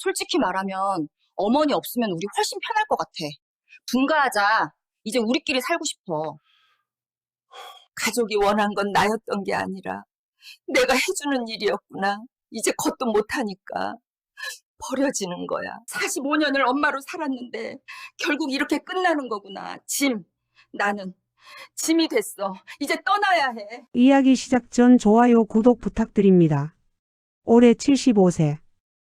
솔직히 말하면 어머니 없으면 우리 훨씬 편할 것 같아. 분가하자. 이제 우리끼리 살고 싶어. 가족이 원한 건 나였던 게 아니라 내가 해주는 일이었구나. 이제 겉도 못하니까 버려지는 거야. 45년을 엄마로 살았는데 결국 이렇게 끝나는 거구나. 나는 짐이 됐어. 이제 떠나야 해. 이야기 시작 전 좋아요, 구독 부탁드립니다. 올해 75세.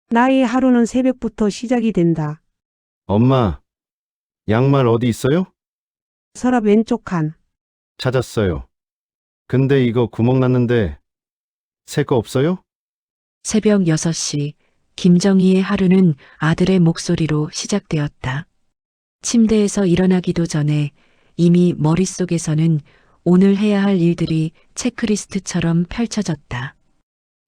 나의 하루는 새벽부터 시작이 된다. 엄마, 양말 어디 있어요? 서랍 왼쪽 칸. 찾았어요. 근데 이거 구멍 났는데 새 거 없어요? 새벽 6시, 김정희의 하루는 아들의 목소리로 시작되었다. 침대에서 일어나기도 전에 이미 머릿속에서는 오늘 해야 할 일들이 체크리스트처럼 펼쳐졌다.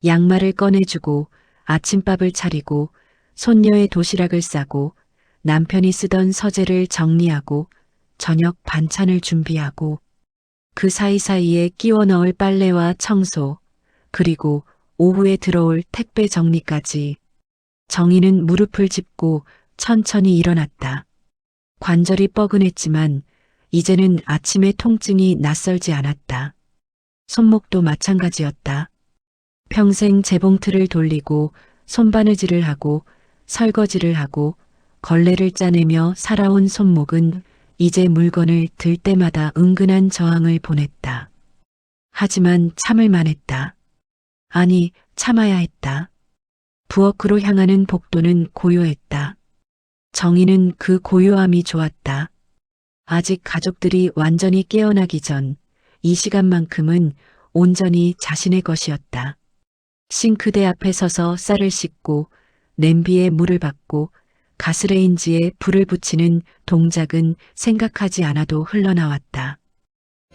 양말을 꺼내주고 아침밥을 차리고 손녀의 도시락을 싸고 남편이 쓰던 서재를 정리하고 저녁 반찬을 준비하고 그 사이사이에 끼워 넣을 빨래와 청소, 그리고 오후에 들어올 택배 정리까지. 정희는 무릎을 짚고 천천히 일어났다. 관절이 뻐근했지만 이제는 아침의 통증이 낯설지 않았다. 손목도 마찬가지였다. 평생 재봉틀을 돌리고 손바느질을 하고 설거지를 하고 걸레를 짜내며 살아온 손목은 이제 물건을 들 때마다 은근한 저항을 보냈다. 하지만 참을만 했다. 아니, 참아야 했다. 부엌으로 향하는 복도는 고요했다. 정희는 그 고요함이 좋았다. 아직 가족들이 완전히 깨어나기 전 이 시간만큼은 온전히 자신의 것이었다. 싱크대 앞에 서서 쌀을 씻고 냄비에 물을 받고 가스레인지에 불을 붙이는 동작은 생각하지 않아도 흘러나왔다.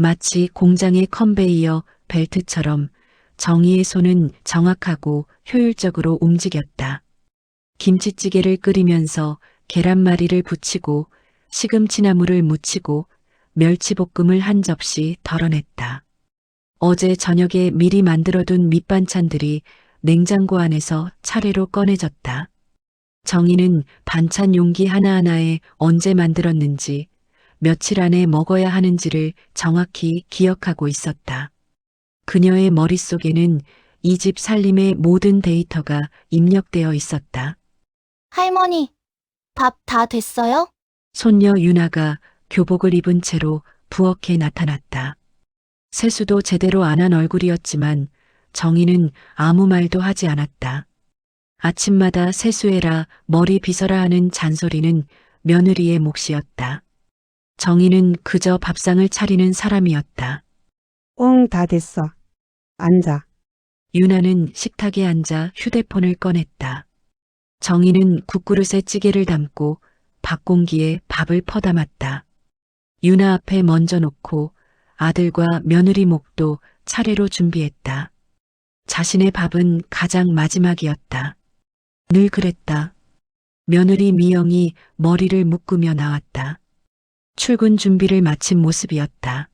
마치 공장의 컨베이어 벨트처럼 정희의 손은 정확하고 효율적으로 움직였다. 김치찌개를 끓이면서 계란말이를 부치고 시금치나물을 무치고 멸치볶음을 한 접시 덜어냈다. 어제 저녁에 미리 만들어둔 밑반찬들이 냉장고 안에서 차례로 꺼내졌다. 정희는 반찬 용기 하나하나에 언제 만들었는지, 며칠 안에 먹어야 하는지를 정확히 기억하고 있었다. 그녀의 머릿속에는 이 집 살림의 모든 데이터가 입력되어 있었다. 할머니, 밥 다 됐어요? 손녀 유나가 교복을 입은 채로 부엌에 나타났다. 세수도 제대로 안 한 얼굴이었지만 정희는 아무 말도 하지 않았다. 아침마다 세수해라, 머리 빗어라 하는 잔소리는 며느리의 몫이었다. 정희는 그저 밥상을 차리는 사람이었다. 응, 다 됐어. 앉아. 유나는 식탁에 앉아 휴대폰을 꺼냈다. 정희는 국그릇에 찌개를 담고 밥공기에 밥을 퍼담았다. 유나 앞에 먼저 놓고 아들과 며느리 목도 차례로 준비했다. 자신의 밥은 가장 마지막이었다. 늘 그랬다. 며느리 미영이 머리를 묶으며 나왔다. 출근 준비를 마친 모습이었다.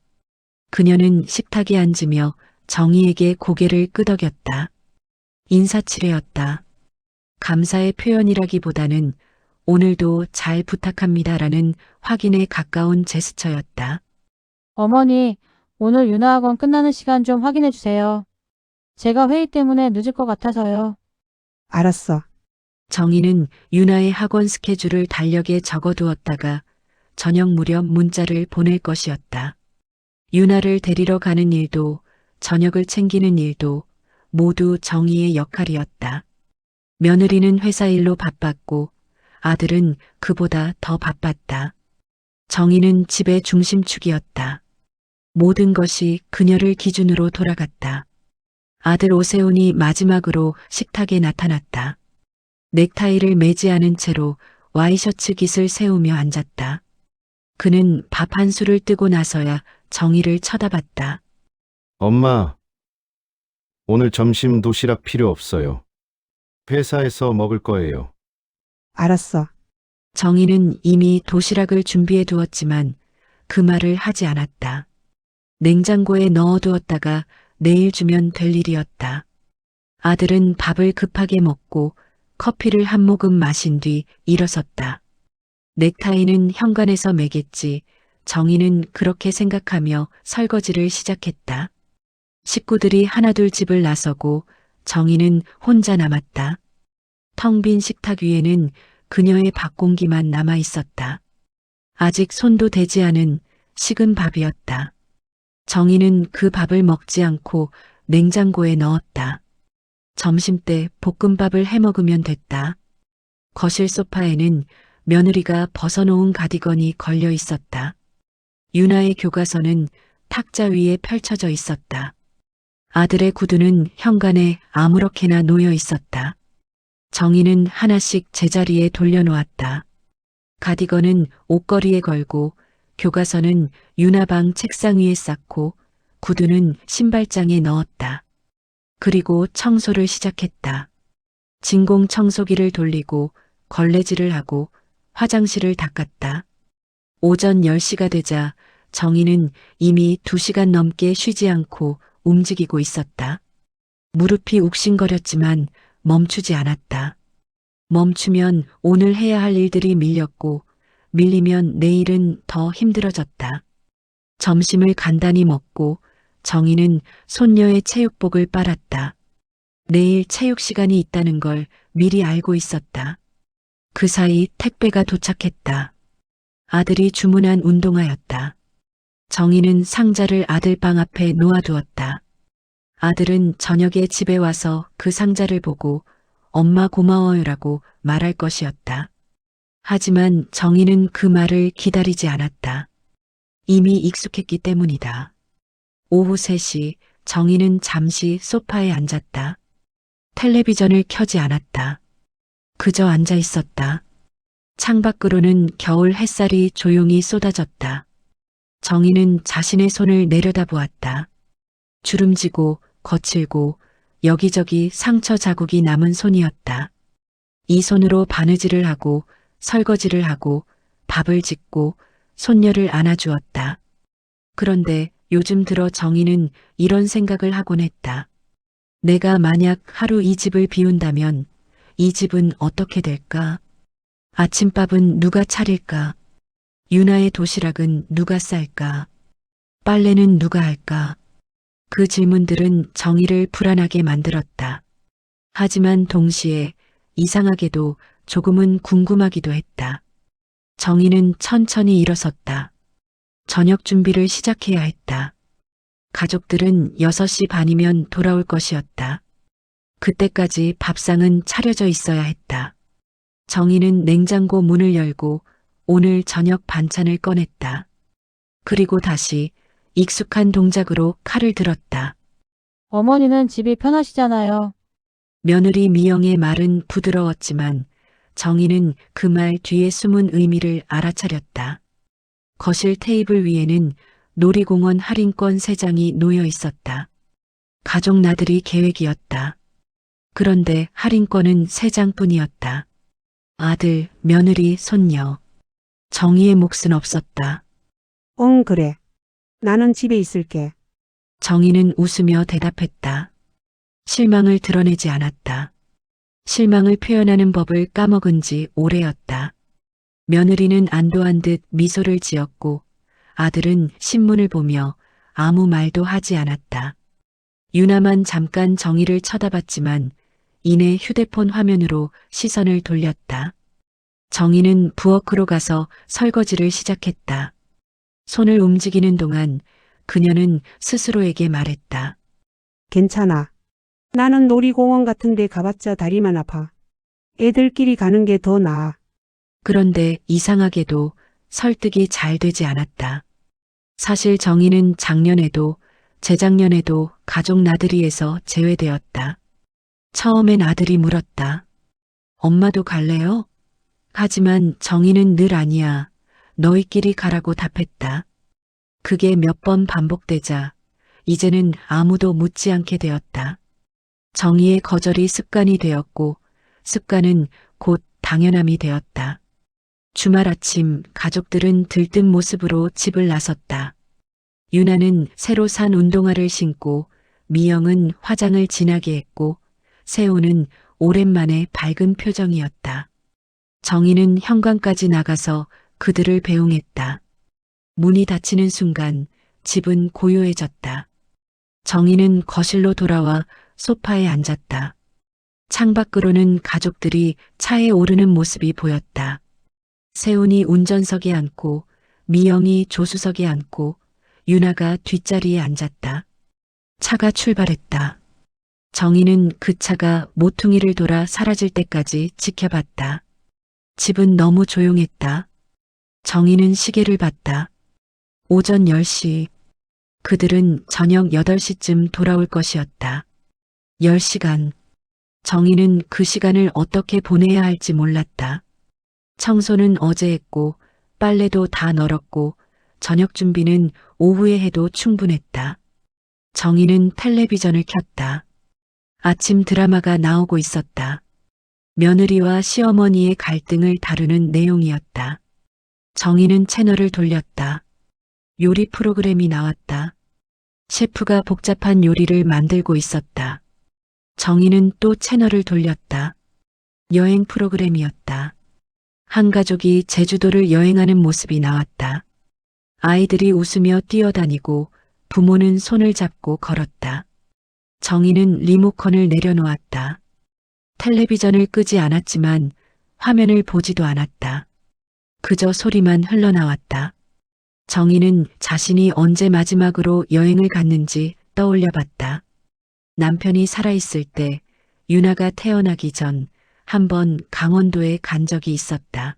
그녀는 식탁에 앉으며 정희에게 고개를 끄덕였다. 인사치레였다. 감사의 표현이라기보다는 오늘도 잘 부탁합니다라는 확인에 가까운 제스처였다. 어머니, 오늘 유나학원 끝나는 시간 좀 확인해 주세요. 제가 회의 때문에 늦을 것 같아서요. 알았어. 정희는 유나의 학원 스케줄을 달력에 적어두었다가 저녁 무렵 문자를 보낼 것이었다. 유나를 데리러 가는 일도 저녁을 챙기는 일도 모두 정희의 역할이었다. 며느리는 회사 일로 바빴고 아들은 그보다 더 바빴다. 정희는 집의 중심축이었다. 모든 것이 그녀를 기준으로 돌아갔다. 아들 오세훈이 마지막으로 식탁에 나타났다. 넥타이를 매지 않은 채로 와이셔츠 깃을 세우며 앉았다. 그는 밥 한 술을 뜨고 나서야 정희를 쳐다봤다. 엄마, 오늘 점심 도시락 필요 없어요. 회사에서 먹을 거예요. 알았어. 정희는 이미 도시락을 준비해 두었지만 그 말을 하지 않았다. 냉장고에 넣어두었다가 내일 주면 될 일이었다. 아들은 밥을 급하게 먹고 커피를 한 모금 마신 뒤 일어섰다. 넥타이는 현관에서 매겠지. 정희는 그렇게 생각하며 설거지를 시작했다. 식구들이 하나둘 집을 나서고 정희는 혼자 남았다. 텅 빈 식탁 위에는 그녀의 밥 공기만 남아 있었다. 아직 손도 대지 않은 식은 밥이었다. 정희는 그 밥을 먹지 않고 냉장고에 넣었다. 점심때 볶음밥을 해 먹으면 됐다. 거실 소파에는 며느리가 벗어놓은 가디건이 걸려 있었다. 유나의 교과서는 탁자 위에 펼쳐져 있었다. 아들의 구두는 현관에 아무렇게나 놓여 있었다. 정희는 하나씩 제자리에 돌려놓았다. 가디건은 옷걸이에 걸고 교과서는 유나방 책상 위에 쌓고 구두는 신발장에 넣었다. 그리고 청소를 시작했다. 진공 청소기를 돌리고 걸레질을 하고 화장실을 닦았다. 오전 10시가 되자 정희는 이미 2시간 넘게 쉬지 않고 움직이고 있었다. 무릎이 욱신거렸지만 멈추지 않았다. 멈추면 오늘 해야 할 일들이 밀렸고 밀리면 내일은 더 힘들어졌다. 점심을 간단히 먹고 정희는 손녀의 체육복을 빨았다. 내일 체육 시간이 있다는 걸 미리 알고 있었다. 그 사이 택배가 도착했다. 아들이 주문한 운동화였다. 정희는 상자를 아들 방 앞에 놓아두었다. 아들은 저녁에 집에 와서 그 상자를 보고 엄마 고마워요라고 말할 것이었다. 하지만 정희는 그 말을 기다리지 않았다. 이미 익숙했기 때문이다. 오후 3시 정희는 잠시 소파에 앉았다. 텔레비전을 켜지 않았다. 그저 앉아 있었다. 창밖으로는 겨울 햇살이 조용히 쏟아졌다. 정희는 자신의 손을 내려다보았다. 주름지고 거칠고 여기저기 상처 자국이 남은 손이었다. 이 손으로 바느질을 하고 설거지를 하고 밥을 짓고 손녀를 안아주었다. 그런데 요즘 들어 정희는 이런 생각을 하곤 했다. 내가 만약 하루 이 집을 비운다면 이 집은 어떻게 될까? 아침밥은 누가 차릴까? 유나의 도시락은 누가 쌀까? 빨래는 누가 할까? 그 질문들은 정희를 불안하게 만들었다. 하지만 동시에 이상하게도 조금은 궁금하기도 했다. 정희는 천천히 일어섰다. 저녁 준비를 시작해야 했다. 가족들은 6시 반이면 돌아올 것이었다. 그때까지 밥상은 차려져 있어야 했다. 정희는 냉장고 문을 열고 오늘 저녁 반찬을 꺼냈다. 그리고 다시 익숙한 동작으로 칼을 들었다. 어머니는 집이 편하시잖아요. 며느리 미영의 말은 부드러웠지만 정희는 그 말 뒤에 숨은 의미를 알아차렸다. 거실 테이블 위에는 놀이공원 할인권 3장이 놓여 있었다. 가족 나들이 계획이었다. 그런데 할인권은 3장뿐이었다. 아들, 며느리, 손녀. 정희의 몫은 없었다. 응, 그래. 나는 집에 있을게. 정희는 웃으며 대답했다. 실망을 드러내지 않았다. 실망을 표현하는 법을 까먹은 지 오래였다. 며느리는 안도한 듯 미소를 지었고 아들은 신문을 보며 아무 말도 하지 않았다. 유나만 잠깐 정희를 쳐다봤지만 이내 휴대폰 화면으로 시선을 돌렸다. 정희는 부엌으로 가서 설거지를 시작했다. 손을 움직이는 동안 그녀는 스스로에게 말했다. 괜찮아. 나는 놀이공원 같은 데 가봤자 다리만 아파. 애들끼리 가는 게 더 나아. 그런데 이상하게도 설득이 잘 되지 않았다. 사실 정희는 작년에도 재작년에도 가족 나들이에서 제외되었다. 처음엔 아들이 물었다. 엄마도 갈래요? 하지만 정희는 늘 아니야. 너희끼리 가라고 답했다. 그게 몇 번 반복되자 이제는 아무도 묻지 않게 되었다. 정희의 거절이 습관이 되었고 습관은 곧 당연함이 되었다. 주말 아침 가족들은 들뜬 모습으로 집을 나섰다. 유나는 새로 산 운동화를 신고 미영은 화장을 진하게 했고 세호는 오랜만에 밝은 표정이었다. 정희는 현관까지 나가서 그들을 배웅했다. 문이 닫히는 순간 집은 고요해졌다. 정희는 거실로 돌아와 소파에 앉았다. 창밖으로는 가족들이 차에 오르는 모습이 보였다. 세훈이 운전석에 앉고 미영이 조수석에 앉고 유나가 뒷자리에 앉았다. 차가 출발했다. 정희는 그 차가 모퉁이를 돌아 사라질 때까지 지켜봤다. 집은 너무 조용했다. 정희는 시계를 봤다. 오전 10시. 그들은 저녁 8시쯤 돌아올 것이었다. 10시간. 정희는 그 시간을 어떻게 보내야 할지 몰랐다. 청소는 어제 했고 빨래도 다 널었고 저녁 준비는 오후에 해도 충분했다. 정희는 텔레비전을 켰다. 아침 드라마가 나오고 있었다. 며느리와 시어머니의 갈등을 다루는 내용이었다. 정희는 채널을 돌렸다. 요리 프로그램이 나왔다. 셰프가 복잡한 요리를 만들고 있었다. 정희는 또 채널을 돌렸다. 여행 프로그램이었다. 한 가족이 제주도를 여행하는 모습이 나왔다. 아이들이 웃으며 뛰어다니고 부모는 손을 잡고 걸었다. 정희는 리모컨을 내려놓았다. 텔레비전을 끄지 않았지만 화면을 보지도 않았다. 그저 소리만 흘러나왔다. 정희는 자신이 언제 마지막으로 여행을 갔는지 떠올려 봤다. 남편이 살아있을 때 유나가 태어나기 전 한 번 강원도에 간 적이 있었다.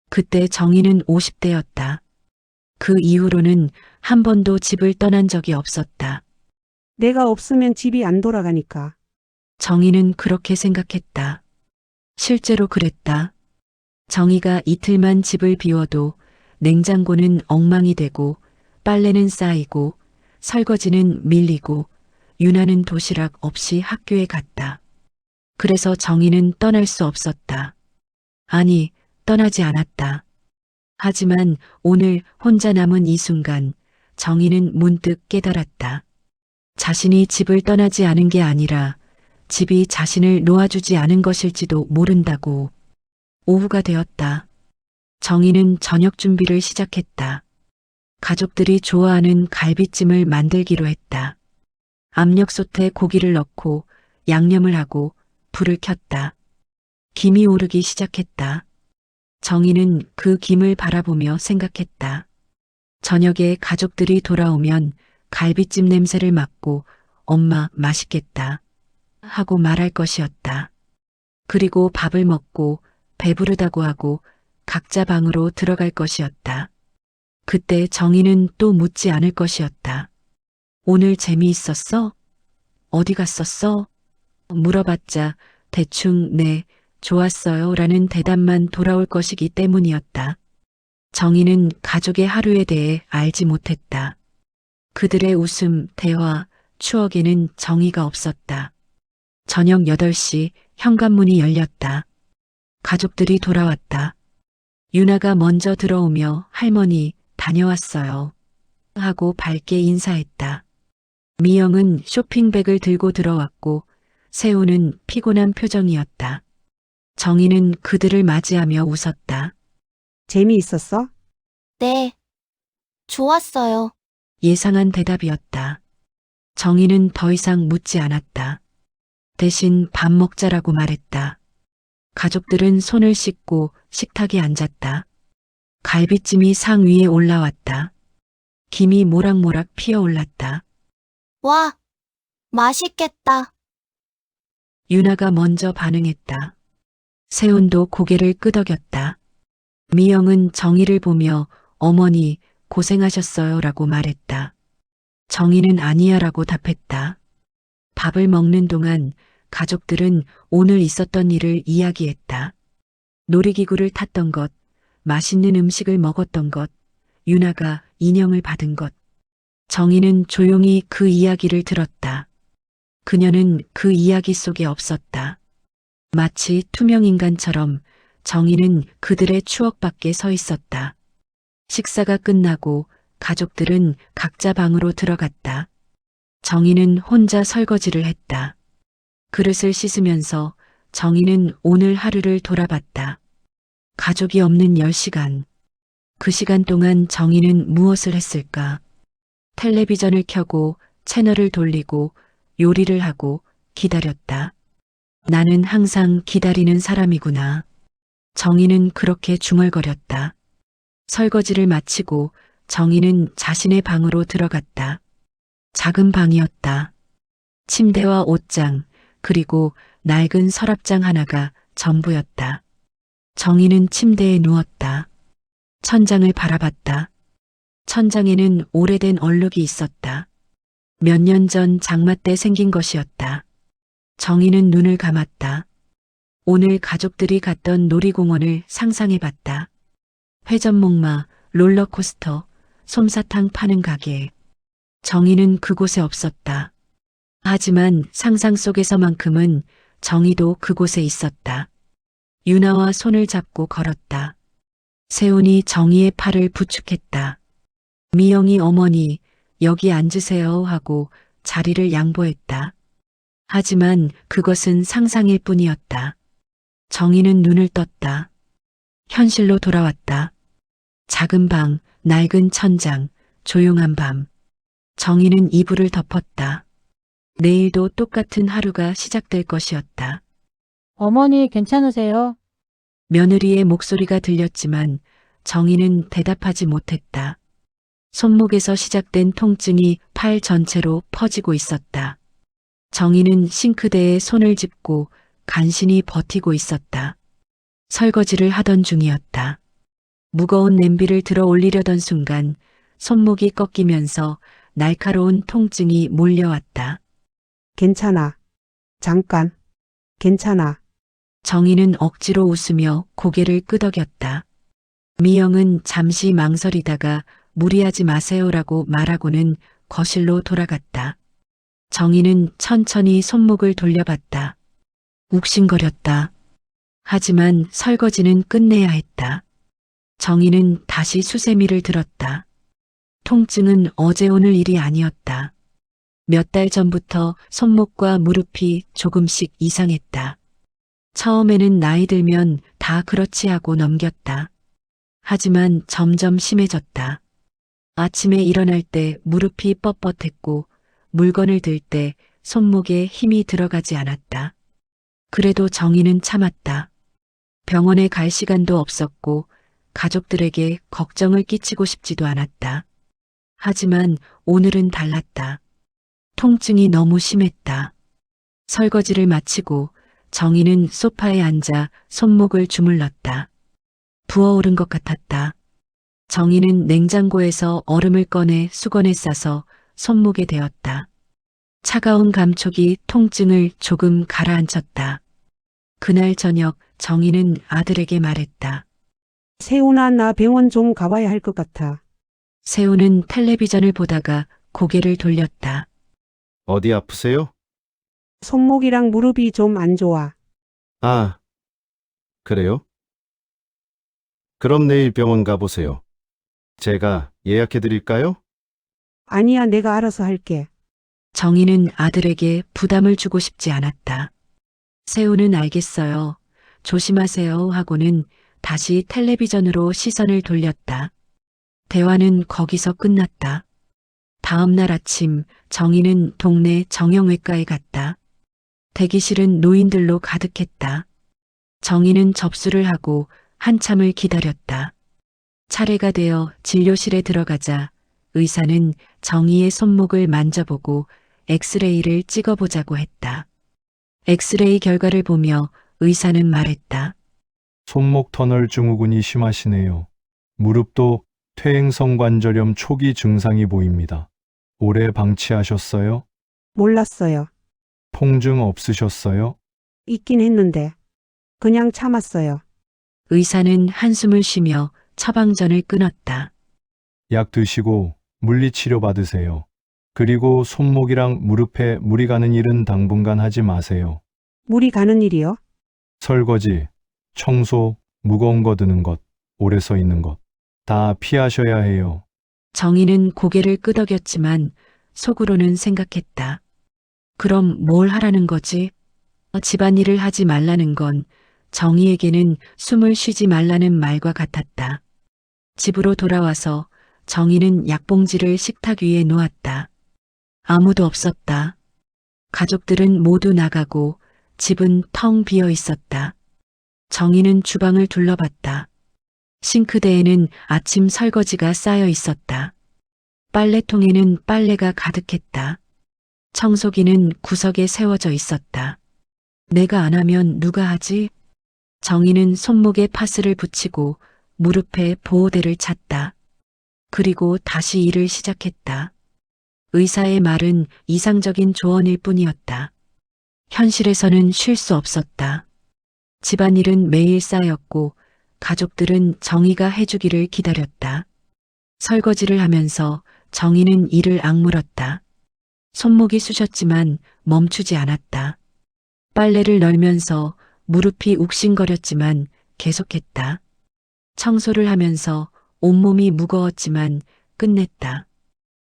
그때 정희는 50대였다. 그 이후로는 한 번도 집을 떠난 적이 없었다. 내가 없으면 집이 안 돌아가니까. 정희는 그렇게 생각했다. 실제로 그랬다. 정희가 이틀만 집을 비워도 냉장고는 엉망이 되고 빨래는 쌓이고 설거지는 밀리고 유나는 도시락 없이 학교에 갔다. 그래서 정희는 떠날 수 없었다. 아니, 떠나지 않았다. 하지만 오늘 혼자 남은 이 순간 정희는 문득 깨달았다. 자신이 집을 떠나지 않은 게 아니라 집이 자신을 놓아주지 않은 것일지도 모른다고. 오후가 되었다. 정희는 저녁 준비를 시작했다. 가족들이 좋아하는 갈비찜을 만들기로 했다. 압력솥에 고기를 넣고 양념을 하고 불을 켰다. 김이 오르기 시작했다. 정희는 그 김을 바라보며 생각했다. 저녁에 가족들이 돌아오면 갈비찜 냄새를 맡고 엄마 맛있겠다 하고 말할 것이었다. 그리고 밥을 먹고 배부르다고 하고 각자 방으로 들어갈 것이었다. 그때 정희는 또 묻지 않을 것이었다. 오늘 재미있었어? 어디 갔었어? 물어봤자 대충 네, 좋았어요 라는 대답만 돌아올 것이기 때문이었다. 정희는 가족의 하루에 대해 알지 못했다. 그들의 웃음, 대화, 추억에는 정의가 없었다. 저녁 8시 현관문이 열렸다. 가족들이 돌아왔다. 유나가 먼저 들어오며 할머니 다녀왔어요 하고 밝게 인사했다. 미영은 쇼핑백을 들고 들어왔고 세훈은 피곤한 표정이었다. 정희는 그들을 맞이하며 웃었다. 재미있었어? 네. 좋았어요. 예상한 대답이었다. 정희는 더 이상 묻지 않았다. 대신 밥 먹자라고 말했다. 가족들은 손을 씻고 식탁에 앉았다. 갈비찜이 상 위에 올라왔다. 김이 모락모락 피어올랐다. 와, 맛있겠다. 유나가 먼저 반응했다. 세훈도 고개를 끄덕였다. 미영은 정희를 보며 어머니 고생하셨어요 라고 말했다. 정희는 아니야 라고 답했다. 밥을 먹는 동안 가족들은 오늘 있었던 일을 이야기했다. 놀이기구를 탔던 것, 맛있는 음식을 먹었던 것, 유나가 인형을 받은 것. 정희는 조용히 그 이야기를 들었다. 그녀는 그 이야기 속에 없었다. 마치 투명인간처럼 정희는 그들의 추억 밖에 서 있었다. 식사가 끝나고 가족들은 각자 방으로 들어갔다. 정희는 혼자 설거지를 했다. 그릇을 씻으면서 정희는 오늘 하루를 돌아봤다. 가족이 없는 10시간. 그 시간 동안 정희는 무엇을 했을까? 텔레비전을 켜고 채널을 돌리고 요리를 하고 기다렸다. 나는 항상 기다리는 사람이구나. 정희는 그렇게 중얼거렸다. 설거지를 마치고 정희는 자신의 방으로 들어갔다. 작은 방이었다. 침대와 옷장, 그리고 낡은 서랍장 하나가 전부였다. 정희는 침대에 누웠다. 천장을 바라봤다. 천장에는 오래된 얼룩이 있었다. 몇 년 전 장마 때 생긴 것이었다. 정희는 눈을 감았다. 오늘 가족들이 갔던 놀이공원을 상상해봤다. 회전목마, 롤러코스터, 솜사탕 파는 가게. 정희는 그곳에 없었다. 하지만 상상 속에서만큼은 정희도 그곳에 있었다. 유나와 손을 잡고 걸었다. 세훈이 정희의 팔을 부축했다. 미영이 어머니, 여기 앉으세요 하고 자리를 양보했다. 하지만 그것은 상상일 뿐이었다. 정희는 눈을 떴다. 현실로 돌아왔다. 작은 방, 낡은 천장, 조용한 밤. 정희는 이불을 덮었다. 내일도 똑같은 하루가 시작될 것이었다. 어머니 괜찮으세요? 며느리의 목소리가 들렸지만 정희는 대답하지 못했다. 손목에서 시작된 통증이 팔 전체로 퍼지고 있었다. 정희는 싱크대에 손을 짚고 간신히 버티고 있었다. 설거지를 하던 중이었다. 무거운 냄비를 들어 올리려던 순간 손목이 꺾이면서 날카로운 통증이 몰려왔다. 괜찮아. 잠깐. 괜찮아. 정희는 억지로 웃으며 고개를 끄덕였다. 미영은 잠시 망설이다가 무리하지 마세요라고 말하고는 거실로 돌아갔다. 정희는 천천히 손목을 돌려봤다. 욱신거렸다. 하지만 설거지는 끝내야 했다. 정희는 다시 수세미를 들었다. 통증은 어제 오늘 일이 아니었다. 몇 달 전부터 손목과 무릎이 조금씩 이상했다. 처음에는 나이 들면 다 그렇지 하고 넘겼다. 하지만 점점 심해졌다. 아침에 일어날 때 무릎이 뻣뻣했고 물건을 들 때 손목에 힘이 들어가지 않았다. 그래도 정희는 참았다. 병원에 갈 시간도 없었고 가족들에게 걱정을 끼치고 싶지도 않았다. 하지만 오늘은 달랐다. 통증이 너무 심했다. 설거지를 마치고 정희는 소파에 앉아 손목을 주물렀다. 부어오른 것 같았다. 정희는 냉장고에서 얼음을 꺼내 수건에 싸서 손목에 대었다. 차가운 감촉이 통증을 조금 가라앉혔다. 그날 저녁 정희는 아들에게 말했다. 세훈아, 나 병원 좀 가봐야 할 것 같아. 세훈은 텔레비전을 보다가 고개를 돌렸다. 어디 아프세요? 손목이랑 무릎이 좀 안 좋아. 아, 그래요? 그럼 내일 병원 가보세요. 제가 예약해 드릴까요? 아니야, 내가 알아서 할게. 정희는 아들에게 부담을 주고 싶지 않았다. 세훈은 알겠어요. 조심하세요 하고는 다시 텔레비전으로 시선을 돌렸다. 대화는 거기서 끝났다. 다음 날 아침 정희는 동네 정형외과에 갔다. 대기실은 노인들로 가득했다. 정희는 접수를 하고 한참을 기다렸다. 차례가 되어 진료실에 들어가자 의사는 정희의 손목을 만져보고 엑스레이를 찍어보자고 했다. 엑스레이 결과를 보며 의사는 말했다. 손목 터널 증후군이 심하시네요. 무릎도 퇴행성관절염 초기 증상이 보입니다. 오래 방치하셨어요? 몰랐어요. 통증 없으셨어요? 있긴 했는데. 그냥 참았어요. 의사는 한숨을 쉬며 처방전을 끊었다. 약 드시고 물리치료 받으세요. 그리고 손목이랑 무릎에 물이 가는 일은 당분간 하지 마세요. 물이 가는 일이요? 설거지, 청소, 무거운 거 드는 것, 오래 서 있는 것, 다 피하셔야 해요. 정희는 고개를 끄덕였지만 속으로는 생각했다. 그럼 뭘 하라는 거지? 집안일을 하지 말라는 건 정희에게는 숨을 쉬지 말라는 말과 같았다. 집으로 돌아와서 정희는 약봉지를 식탁 위에 놓았다. 아무도 없었다. 가족들은 모두 나가고 집은 텅 비어 있었다. 정희는 주방을 둘러봤다. 싱크대에는 아침 설거지가 쌓여 있었다. 빨래통에는 빨래가 가득했다. 청소기는 구석에 세워져 있었다. 내가 안 하면 누가 하지? 정희는 손목에 파스를 붙이고 무릎에 보호대를 찼다. 그리고 다시 일을 시작했다. 의사의 말은 이상적인 조언일 뿐이었다. 현실에서는 쉴 수 없었다. 집안일은 매일 쌓였고 가족들은 정희가 해주기를 기다렸다. 설거지를 하면서 정희는 이를 악물었다. 손목이 쑤셨지만 멈추지 않았다. 빨래를 널면서 무릎이 욱신거렸지만 계속했다. 청소를 하면서 온몸이 무거웠지만 끝냈다.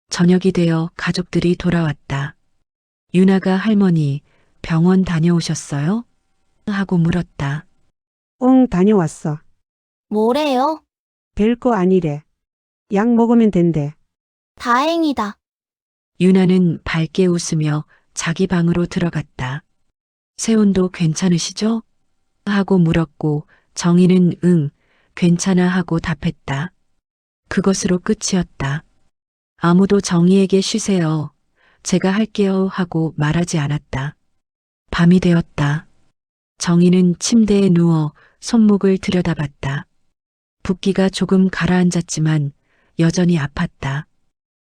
저녁이 되어 가족들이 돌아왔다. 유나가 할머니, 병원 다녀오셨어요? 하고 물었다. 응, 다녀왔어. 뭐래요? 별거 아니래. 약 먹으면 된대. 다행이다. 유나는 밝게 웃으며 자기 방으로 들어갔다. 세훈도 괜찮으시죠? 하고 물었고 정희는 응, 괜찮아 하고 답했다. 그것으로 끝이었다. 아무도 정희에게 쉬세요. 제가 할게요 하고 말하지 않았다. 밤이 되었다. 정희는 침대에 누워 손목을 들여다봤다. 붓기가 조금 가라앉았지만 여전히 아팠다.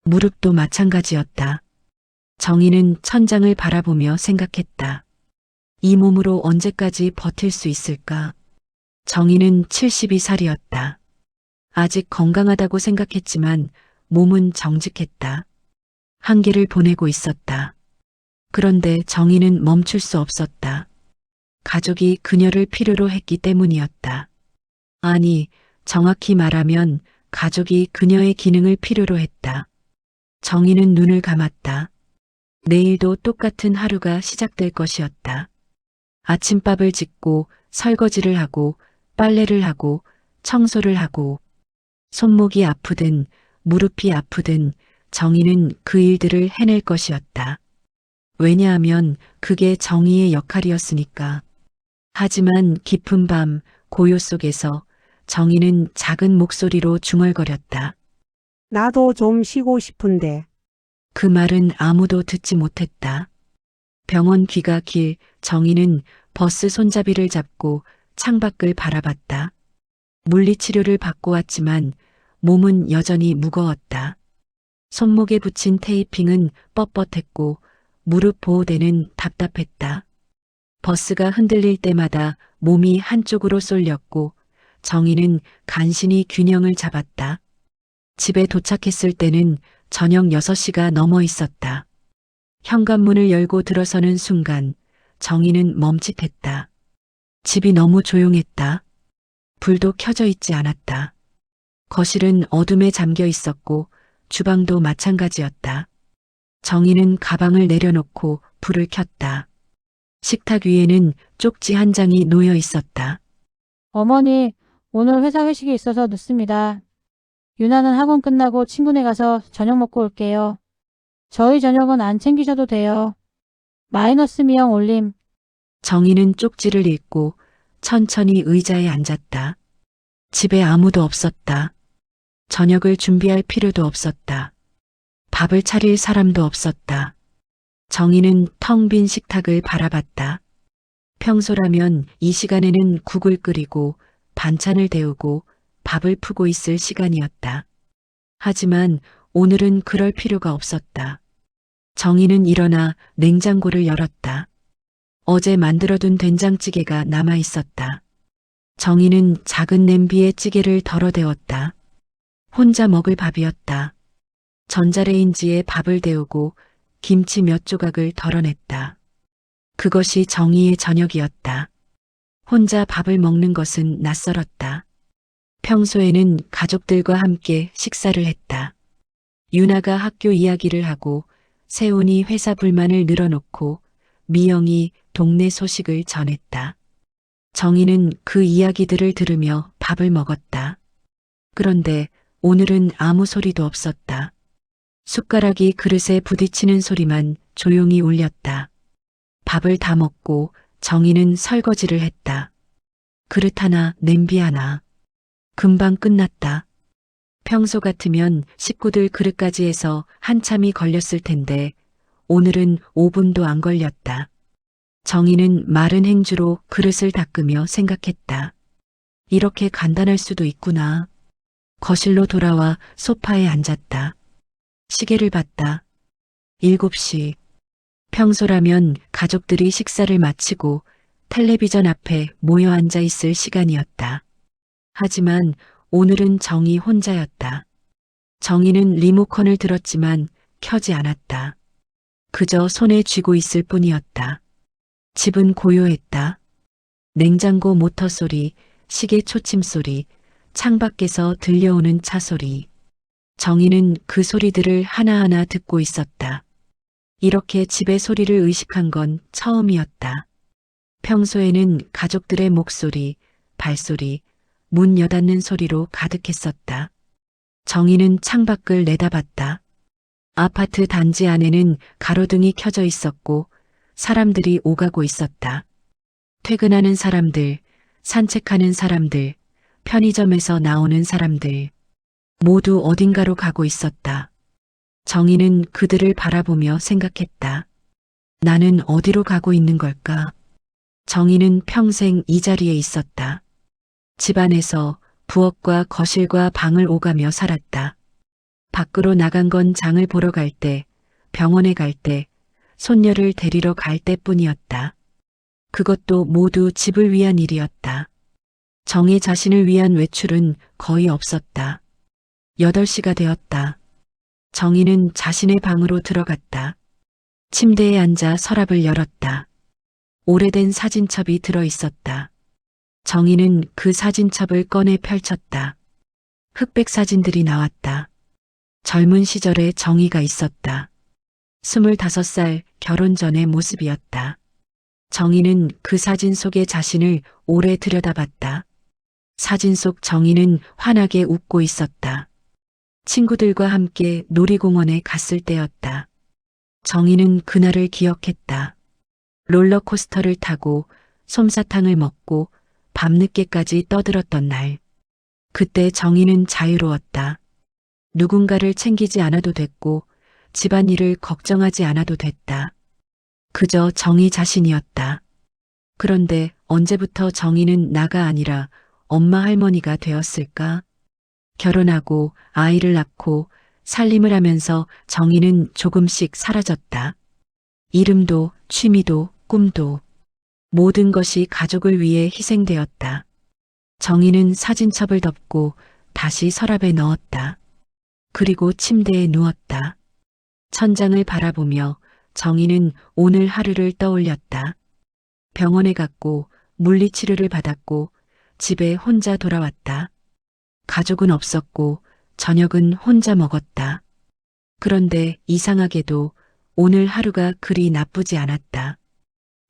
무릎도 마찬가지였다. 정희는 천장을 바라보며 생각했다. 이 몸으로 언제까지 버틸 수 있을까? 정희는 72살이었다. 아직 건강하다고 생각했지만 몸은 정직했다. 한계를 보내고 있었다. 그런데 정희는 멈출 수 없었다. 가족이 그녀를 필요로 했기 때문이었다. 아니, 정확히 말하면 가족이 그녀의 기능을 필요로 했다. 정희는 눈을 감았다. 내일도 똑같은 하루가 시작될 것이었다. 아침밥을 짓고 설거지를 하고 빨래를 하고 청소를 하고 손목이 아프든 무릎이 아프든 정희는 그 일들을 해낼 것이었다. 왜냐하면 그게 정희의 역할이었으니까. 하지만 깊은 밤 고요 속에서 정희는 작은 목소리로 중얼거렸다. 나도 좀 쉬고 싶은데. 그 말은 아무도 듣지 못했다. 병원 귀가 길 정희는 버스 손잡이를 잡고 창밖을 바라봤다. 물리치료를 받고 왔지만 몸은 여전히 무거웠다. 손목에 붙인 테이핑은 뻣뻣했고 무릎 보호대는 답답했다. 버스가 흔들릴 때마다 몸이 한쪽으로 쏠렸고 정희는 간신히 균형을 잡았다. 집에 도착했을 때는 저녁 6시가 넘어 있었다. 현관문을 열고 들어서는 순간 정희는 멈칫했다. 집이 너무 조용했다. 불도 켜져 있지 않았다. 거실은 어둠에 잠겨 있었고 주방도 마찬가지였다. 정희는 가방을 내려놓고 불을 켰다. 식탁 위에는 쪽지 한 장이 놓여 있었다. 어머니, 오늘 회사 회식이 있어서 늦습니다. 유나는 학원 끝나고 친구네 가서 저녁 먹고 올게요. 저희 저녁은 안 챙기셔도 돼요. 마이너스 미영 올림. 정희는 쪽지를 읽고 천천히 의자에 앉았다. 집에 아무도 없었다. 저녁을 준비할 필요도 없었다. 밥을 차릴 사람도 없었다. 정희는 텅 빈 식탁을 바라봤다. 평소라면 이 시간에는 국을 끓이고 반찬을 데우고 밥을 푸고 있을 시간이었다. 하지만 오늘은 그럴 필요가 없었다. 정희는 일어나 냉장고를 열었다. 어제 만들어둔 된장찌개가 남아 있었다. 정희는 작은 냄비에 찌개를 덜어대었다. 혼자 먹을 밥이었다. 전자레인지에 밥을 데우고 김치 몇 조각을 덜어냈다. 그것이 정희의 저녁이었다. 혼자 밥을 먹는 것은 낯설었다. 평소에는 가족들과 함께 식사를 했다. 유나가 학교 이야기를 하고 세훈이 회사 불만을 늘어놓고 미영이 동네 소식을 전했다. 정희는 그 이야기들을 들으며 밥을 먹었다. 그런데 오늘은 아무 소리도 없었다. 숟가락이 그릇에 부딪히는 소리만 조용히 울렸다. 밥을 다 먹고 정희는 설거지를 했다. 그릇 하나, 냄비 하나. 금방 끝났다. 평소 같으면 식구들 그릇까지 해서 한참이 걸렸을 텐데 오늘은 5분도 안 걸렸다. 정희는 마른 행주로 그릇을 닦으며 생각했다. 이렇게 간단할 수도 있구나. 거실로 돌아와 소파에 앉았다. 시계를 봤다. 7시. 평소라면 가족들이 식사를 마치고 텔레비전 앞에 모여 앉아 있을 시간이었다. 하지만 오늘은 정희 혼자였다. 정희는 리모컨을 들었지만 켜지 않았다. 그저 손에 쥐고 있을 뿐이었다. 집은 고요했다. 냉장고 모터 소리, 시계 초침 소리, 창밖에서 들려오는 차 소리. 정희는 그 소리들을 하나하나 듣고 있었다. 이렇게 집의 소리를 의식한 건 처음이었다. 평소에는 가족들의 목소리, 발소리, 문 여닫는 소리로 가득했었다. 정희는 창밖을 내다봤다. 아파트 단지 안에는 가로등이 켜져 있었고 사람들이 오가고 있었다. 퇴근하는 사람들, 산책하는 사람들, 편의점에서 나오는 사람들, 모두 어딘가로 가고 있었다. 정희는 그들을 바라보며 생각했다. 나는 어디로 가고 있는 걸까? 정희는 평생 이 자리에 있었다. 집안에서 부엌과 거실과 방을 오가며 살았다. 밖으로 나간 건 장을 보러 갈 때, 병원에 갈 때, 손녀를 데리러 갈 때뿐이었다. 그것도 모두 집을 위한 일이었다. 정희 자신을 위한 외출은 거의 없었다. 8시가 되었다. 정희는 자신의 방으로 들어갔다. 침대에 앉아 서랍을 열었다. 오래된 사진첩이 들어 있었다. 정희는 그 사진첩을 꺼내 펼쳤다. 흑백 사진들이 나왔다. 젊은 시절의 정희가 있었다. 25살 결혼 전의 모습이었다. 정희는 그 사진 속의 자신을 오래 들여다봤다. 사진 속 정희는 환하게 웃고 있었다. 친구들과 함께 놀이공원에 갔을 때였다. 정희는 그날을 기억했다. 롤러코스터를 타고 솜사탕을 먹고 밤늦게까지 떠들었던 날. 그때 정희는 자유로웠다. 누군가를 챙기지 않아도 됐고 집안일을 걱정하지 않아도 됐다. 그저 정희 자신이었다. 그런데 언제부터 정희는 나가 아니라 엄마 할머니가 되었을까? 결혼하고 아이를 낳고 살림을 하면서 정희는 조금씩 사라졌다. 이름도 취미도 꿈도 모든 것이 가족을 위해 희생되었다. 정희는 사진첩을 덮고 다시 서랍에 넣었다. 그리고 침대에 누웠다. 천장을 바라보며 정희는 오늘 하루를 떠올렸다. 병원에 갔고 물리치료를 받았고 집에 혼자 돌아왔다. 가족은 없었고 저녁은 혼자 먹었다. 그런데 이상하게도 오늘 하루가 그리 나쁘지 않았다.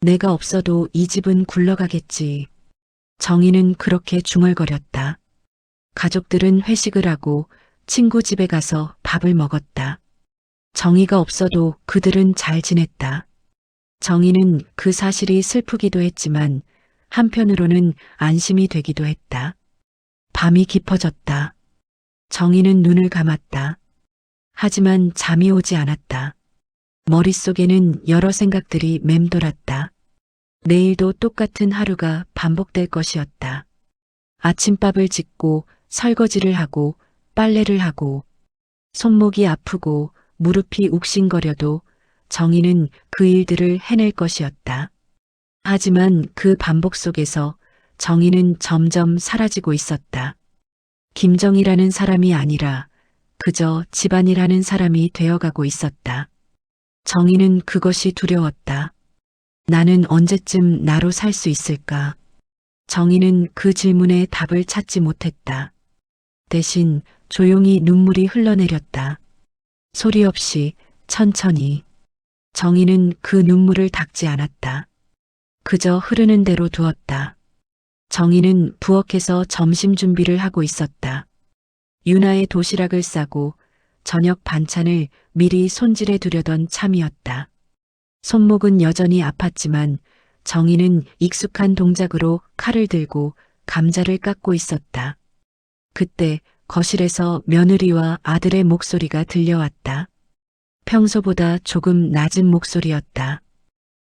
내가 없어도 이 집은 굴러가겠지. 정희는 그렇게 중얼거렸다. 가족들은 회식을 하고 친구 집에 가서 밥을 먹었다. 정희가 없어도 그들은 잘 지냈다. 정희는 그 사실이 슬프기도 했지만 한편으로는 안심이 되기도 했다. 밤이 깊어졌다. 정희는 눈을 감았다. 하지만 잠이 오지 않았다. 머릿속에는 여러 생각들이 맴돌았다. 내일도 똑같은 하루가 반복될 것이었다. 아침밥을 짓고 설거지를 하고 빨래를 하고 손목이 아프고 무릎이 욱신거려도 정희는 그 일들을 해낼 것이었다. 하지만 그 반복 속에서 정희는 점점 사라지고 있었다. 김정희라는 사람이 아니라 그저 집안이라는 사람이 되어가고 있었다. 정희는 그것이 두려웠다. 나는 언제쯤 나로 살 수 있을까? 정희는 그 질문에 답을 찾지 못했다. 대신 조용히 눈물이 흘러내렸다. 소리 없이 천천히. 정희는 그 눈물을 닦지 않았다. 그저 흐르는 대로 두었다. 정희는 부엌에서 점심 준비를 하고 있었다. 유나의 도시락을 싸고 저녁 반찬을 미리 손질해 두려던 참이었다. 손목은 여전히 아팠지만 정희는 익숙한 동작으로 칼을 들고 감자를 깎고 있었다. 그때 거실에서 며느리와 아들의 목소리가 들려왔다. 평소보다 조금 낮은 목소리였다.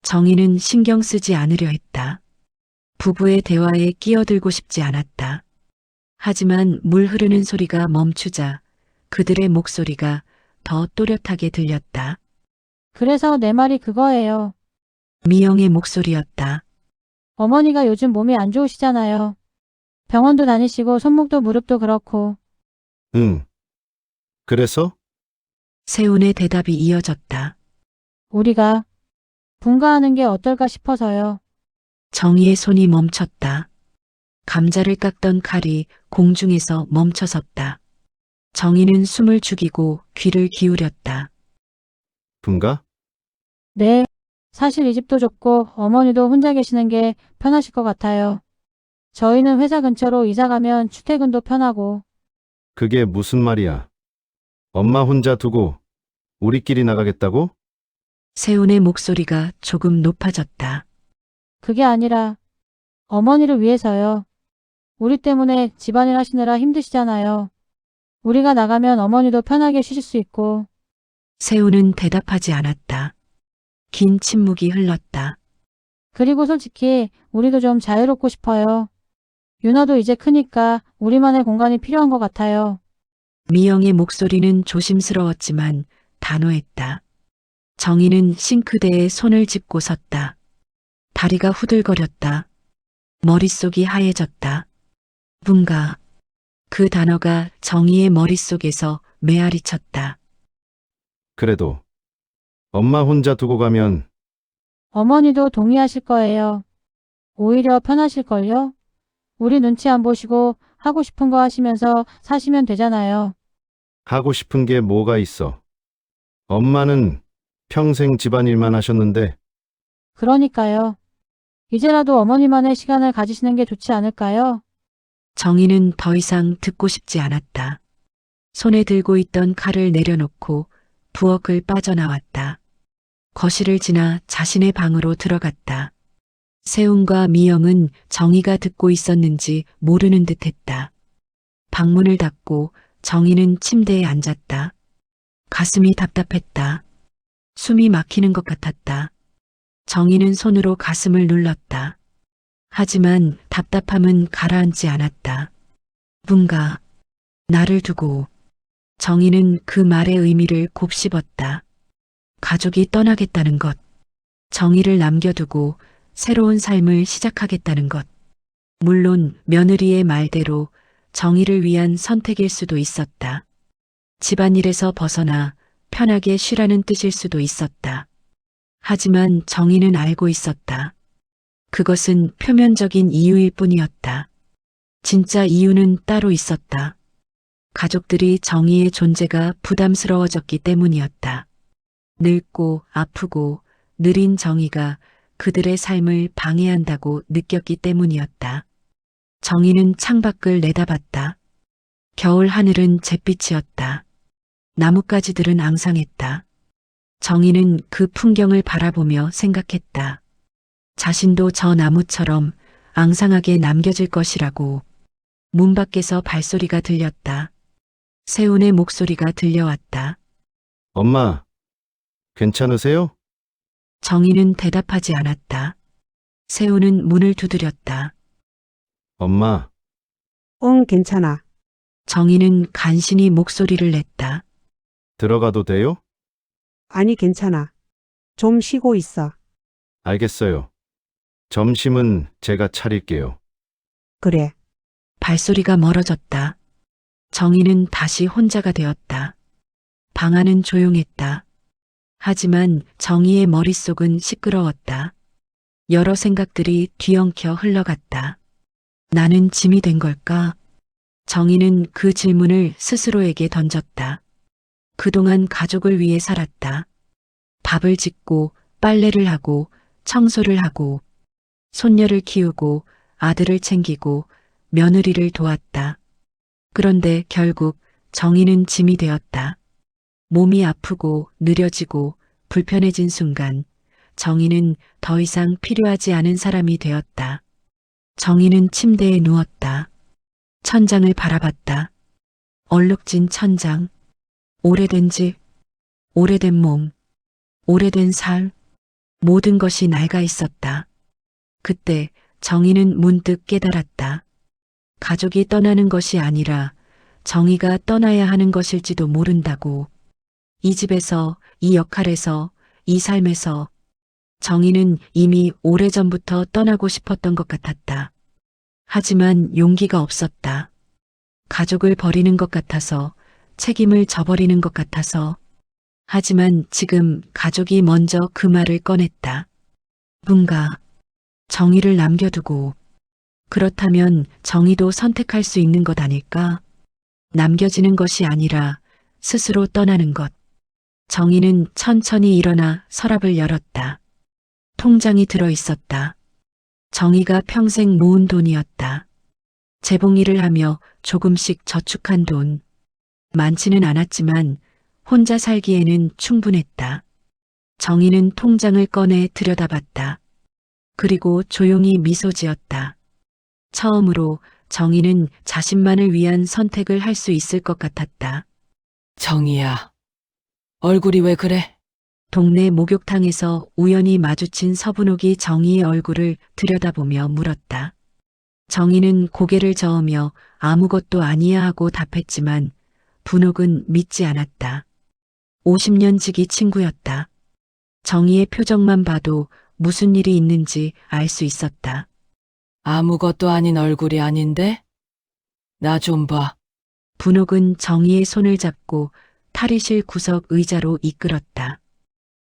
정희는 신경 쓰지 않으려 했다. 부부의 대화에 끼어들고 싶지 않았다. 하지만 물 흐르는 소리가 멈추자 그들의 목소리가 더 또렷하게 들렸다. 그래서 내 말이 그거예요. 미영의 목소리였다. 어머니가 요즘 몸이 안 좋으시잖아요. 병원도 다니시고 손목도 무릎도 그렇고. 응. 그래서? 세운의 대답이 이어졌다. 우리가 분가하는 게 어떨까 싶어서요. 정희의 손이 멈췄다. 감자를 깎던 칼이 공중에서 멈춰섰다. 정희는 숨을 죽이고 귀를 기울였다. 분가? 네. 사실 이 집도 좁고 어머니도 혼자 계시는 게 편하실 것 같아요. 저희는 회사 근처로 이사 가면 출퇴근도 편하고. 그게 무슨 말이야? 엄마 혼자 두고 우리끼리 나가겠다고? 세운의 목소리가 조금 높아졌다. 그게 아니라 어머니를 위해서요. 우리 때문에 집안일 하시느라 힘드시잖아요. 우리가 나가면 어머니도 편하게 쉬실 수 있고. 세운은 대답하지 않았다. 긴 침묵이 흘렀다. 그리고 솔직히 우리도 좀 자유롭고 싶어요. 유나도 이제 크니까 우리만의 공간이 필요한 것 같아요. 미영의 목소리는 조심스러웠지만 단호했다. 정희는 싱크대에 손을 짚고 섰다. 다리가 후들거렸다. 머릿속이 하얘졌다. 분가. 그 단어가 정희의 머릿속에서 메아리 쳤다. 그래도 엄마 혼자 두고 가면 어머니도 동의하실 거예요. 오히려 편하실걸요? 우리 눈치 안 보시고 하고 싶은 거 하시면서 사시면 되잖아요. 하고 싶은 게 뭐가 있어? 엄마는 평생 집안일만 하셨는데 그러니까요. 이제라도 어머니만의 시간을 가지시는 게 좋지 않을까요? 정희는 더 이상 듣고 싶지 않았다. 손에 들고 있던 칼을 내려놓고 부엌을 빠져나왔다. 거실을 지나 자신의 방으로 들어갔다. 세운과 미영은 정희가 듣고 있었는지 모르는 듯했다. 방문을 닫고 정희는 침대에 앉았다. 가슴이 답답했다. 숨이 막히는 것 같았다. 정희는 손으로 가슴을 눌렀다. 하지만 답답함은 가라앉지 않았다. 분가. 나를 두고. 정희는 그 말의 의미를 곱씹었다. 가족이 떠나겠다는 것. 정희를 남겨두고 새로운 삶을 시작하겠다는 것. 물론 며느리의 말대로 정희를 위한 선택일 수도 있었다. 집안일에서 벗어나 편하게 쉬라는 뜻일 수도 있었다. 하지만 정희는 알고 있었다. 그것은 표면적인 이유일 뿐이었다. 진짜 이유는 따로 있었다. 가족들이 정희의 존재가 부담스러워졌기 때문이었다. 늙고 아프고 느린 정희가 그들의 삶을 방해한다고 느꼈기 때문이었다. 정희는 창밖을 내다봤다. 겨울 하늘은 잿빛이었다. 나뭇가지들은 앙상했다. 정희는 그 풍경을 바라보며 생각했다. 자신도 저 나무처럼 앙상하게 남겨질 것이라고. 문 밖에서 발소리가 들렸다. 세운의 목소리가 들려왔다. 엄마, 괜찮으세요? 정희는 대답하지 않았다. 세운은 문을 두드렸다. 엄마, 응, 괜찮아. 정희는 간신히 목소리를 냈다. 들어가도 돼요? 아니, 괜찮아. 좀 쉬고 있어. 알겠어요. 점심은 제가 차릴게요. 그래. 발소리가 멀어졌다. 정희는 다시 혼자가 되었다. 방 안은 조용했다. 하지만 정희의 머릿속은 시끄러웠다. 여러 생각들이 뒤엉켜 흘러갔다. 나는 짐이 된 걸까? 정희는 그 질문을 스스로에게 던졌다. 그동안 가족을 위해 살았다. 밥을 짓고 빨래를 하고 청소를 하고 손녀를 키우고 아들을 챙기고 며느리를 도왔다. 그런데 결국 정희는 짐이 되었다. 몸이 아프고 느려지고 불편해진 순간 정희는 더 이상 필요하지 않은 사람이 되었다. 정희는 침대에 누웠다. 천장을 바라봤다. 얼룩진 천장, 오래된 집, 오래된 몸, 오래된 삶, 모든 것이 낡아 있었다. 그때 정희는 문득 깨달았다. 가족이 떠나는 것이 아니라 정희가 떠나야 하는 것일지도 모른다고. 이 집에서, 이 역할에서, 이 삶에서 정희는 이미 오래전부터 떠나고 싶었던 것 같았다. 하지만 용기가 없었다. 가족을 버리는 것 같아서, 책임을 져버리는 것 같아서. 하지만 지금 가족이 먼저 그 말을 꺼냈다. 누군가 정희를 남겨두고. 그렇다면 정희도 선택할 수 있는 것 아닐까? 남겨지는 것이 아니라 스스로 떠나는 것. 정희는 천천히 일어나 서랍을 열었다. 통장이 들어 있었다. 정희가 평생 모은 돈이었다. 재봉일을 하며 조금씩 저축한 돈. 많지는 않았지만 혼자 살기에는 충분했다. 정희는 통장을 꺼내 들여다봤다. 그리고 조용히 미소 지었다. 처음으로 정희는 자신만을 위한 선택을 할 수 있을 것 같았다. 정희야, 얼굴이 왜 그래? 동네 목욕탕에서 우연히 마주친 서분옥이 정희의 얼굴을 들여다보며 물었다. 정희는 고개를 저으며 아무것도 아니야 하고 답했지만 분옥은 믿지 않았다. 50년 지기 친구였다. 정희의 표정만 봐도 무슨 일이 있는지 알 수 있었다. 아무것도 아닌 얼굴이 아닌데? 나 좀 봐. 분옥은 정희의 손을 잡고 탈의실 구석 의자로 이끌었다.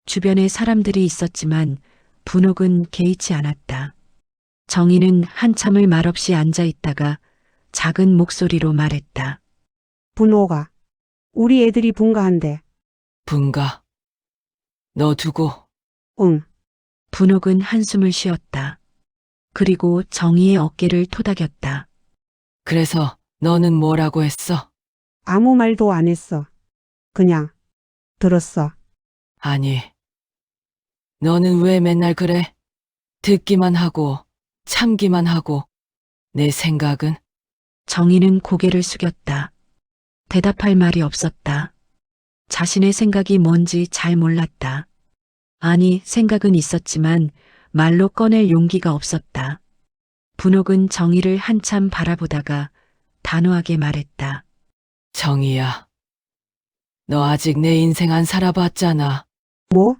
주변에 사람들이 있었지만 분옥은 개의치 않았다. 정희는 한참을 말없이 앉아 있다가 작은 목소리로 말했다. 분호가. 우리 애들이 분가한대. 분가. 너 두고. 응. 분옥은 한숨을 쉬었다. 그리고 정희의 어깨를 토닥였다. 그래서 너는 뭐라고 했어? 아무 말도 안 했어. 그냥 들었어. 아니, 너는 왜 맨날 그래? 듣기만 하고 참기만 하고. 내 생각은? 정희는 고개를 숙였다. 대답할 말이 없었다. 자신의 생각이 뭔지 잘 몰랐다. 아니, 생각은 있었지만 말로 꺼낼 용기가 없었다. 분옥은 정희를 한참 바라보다가 단호하게 말했다. 정희야, 너 아직 내 인생 안 살아봤잖아. 뭐?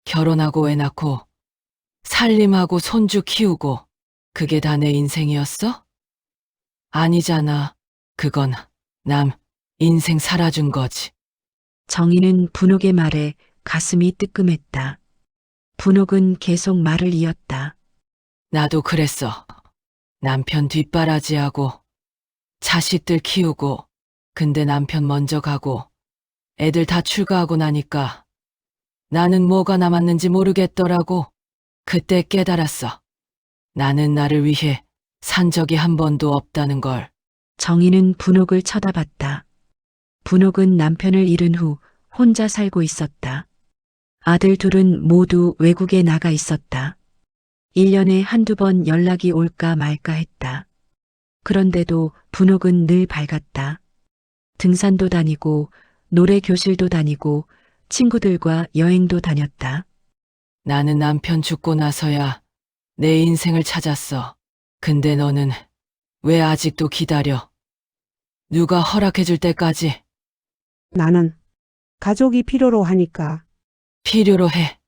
결혼하고 애 낳고 살림하고 손주 키우고 그게 다 내 인생이었어? 아니잖아. 그건 남 인생 살아준 거지. 정희는 분옥의 말에 가슴이 뜨끔했다. 분옥은 계속 말을 이었다. 나도 그랬어. 남편 뒷바라지하고 자식들 키우고 근데 남편 먼저 가고 애들 다 출가하고 나니까 나는 뭐가 남았는지 모르겠더라고. 그때 깨달았어. 나는 나를 위해 산 적이 한 번도 없다는 걸. 정희는 분옥을 쳐다봤다. 분옥은 남편을 잃은 후 혼자 살고 있었다. 아들 둘은 모두 외국에 나가 있었다. 1년에 한두 번 연락이 올까 말까 했다. 그런데도 분옥은 늘 밝았다. 등산도 다니고 노래 교실도 다니고 친구들과 여행도 다녔다. 나는 남편 죽고 나서야 내 인생을 찾았어. 근데 너는 왜 아직도 기다려? 누가 허락해줄 때까지? 나는 가족이 필요로 하니까. 필요로 해.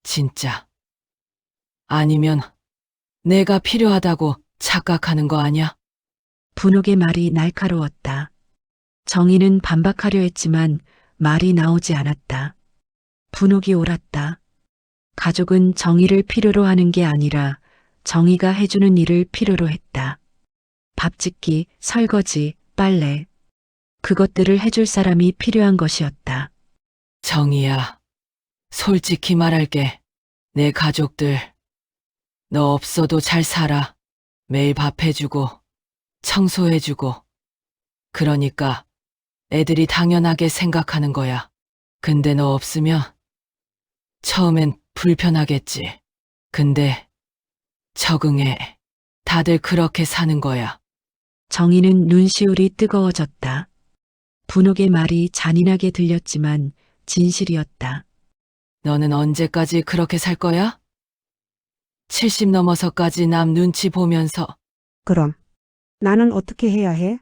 진짜. 아니면 내가 필요하다고 착각하는 거 아냐? 분옥의 말이 날카로웠다. 정희는 반박하려 했지만 말이 나오지 않았다. 분옥이 옳았다. 가족은 정희를 필요로 하는 게 아니라 정희가 해주는 일을 필요로 했다. 밥 짓기, 설거지, 빨래. 그것들을 해줄 사람이 필요한 것이었다. 정희야, 솔직히 말할게. 내 가족들 너 없어도 잘 살아. 매일 밥 해주고, 청소해주고. 그러니까 애들이 당연하게 생각하는 거야. 근데 너 없으면 처음엔 불편하겠지. 근데 적응해. 다들 그렇게 사는 거야. 정희는 눈시울이 뜨거워졌다. 분옥의 말이 잔인하게 들렸지만 진실이었다. 너는 언제까지 그렇게 살 거야? 70 넘어서까지 남 눈치 보면서. 그럼 나는 어떻게 해야 해?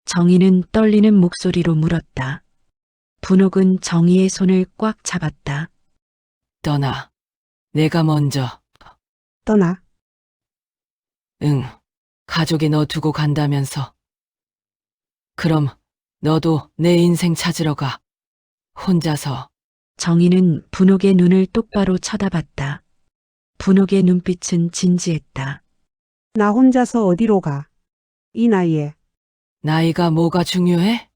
정희는 떨리는 목소리로 물었다. 분옥은 정희의 손을 꽉 잡았다. 떠나. 내가 먼저. 떠나. 응. 가족이 너 두고 간다면서. 그럼 너도 내 인생 찾으러 가. 혼자서. 정희는 분옥의 눈을 똑바로 쳐다봤다. 분옥의 눈빛은 진지했다. 나 혼자서 어디로 가? 이 나이에. 나이가 뭐가 중요해?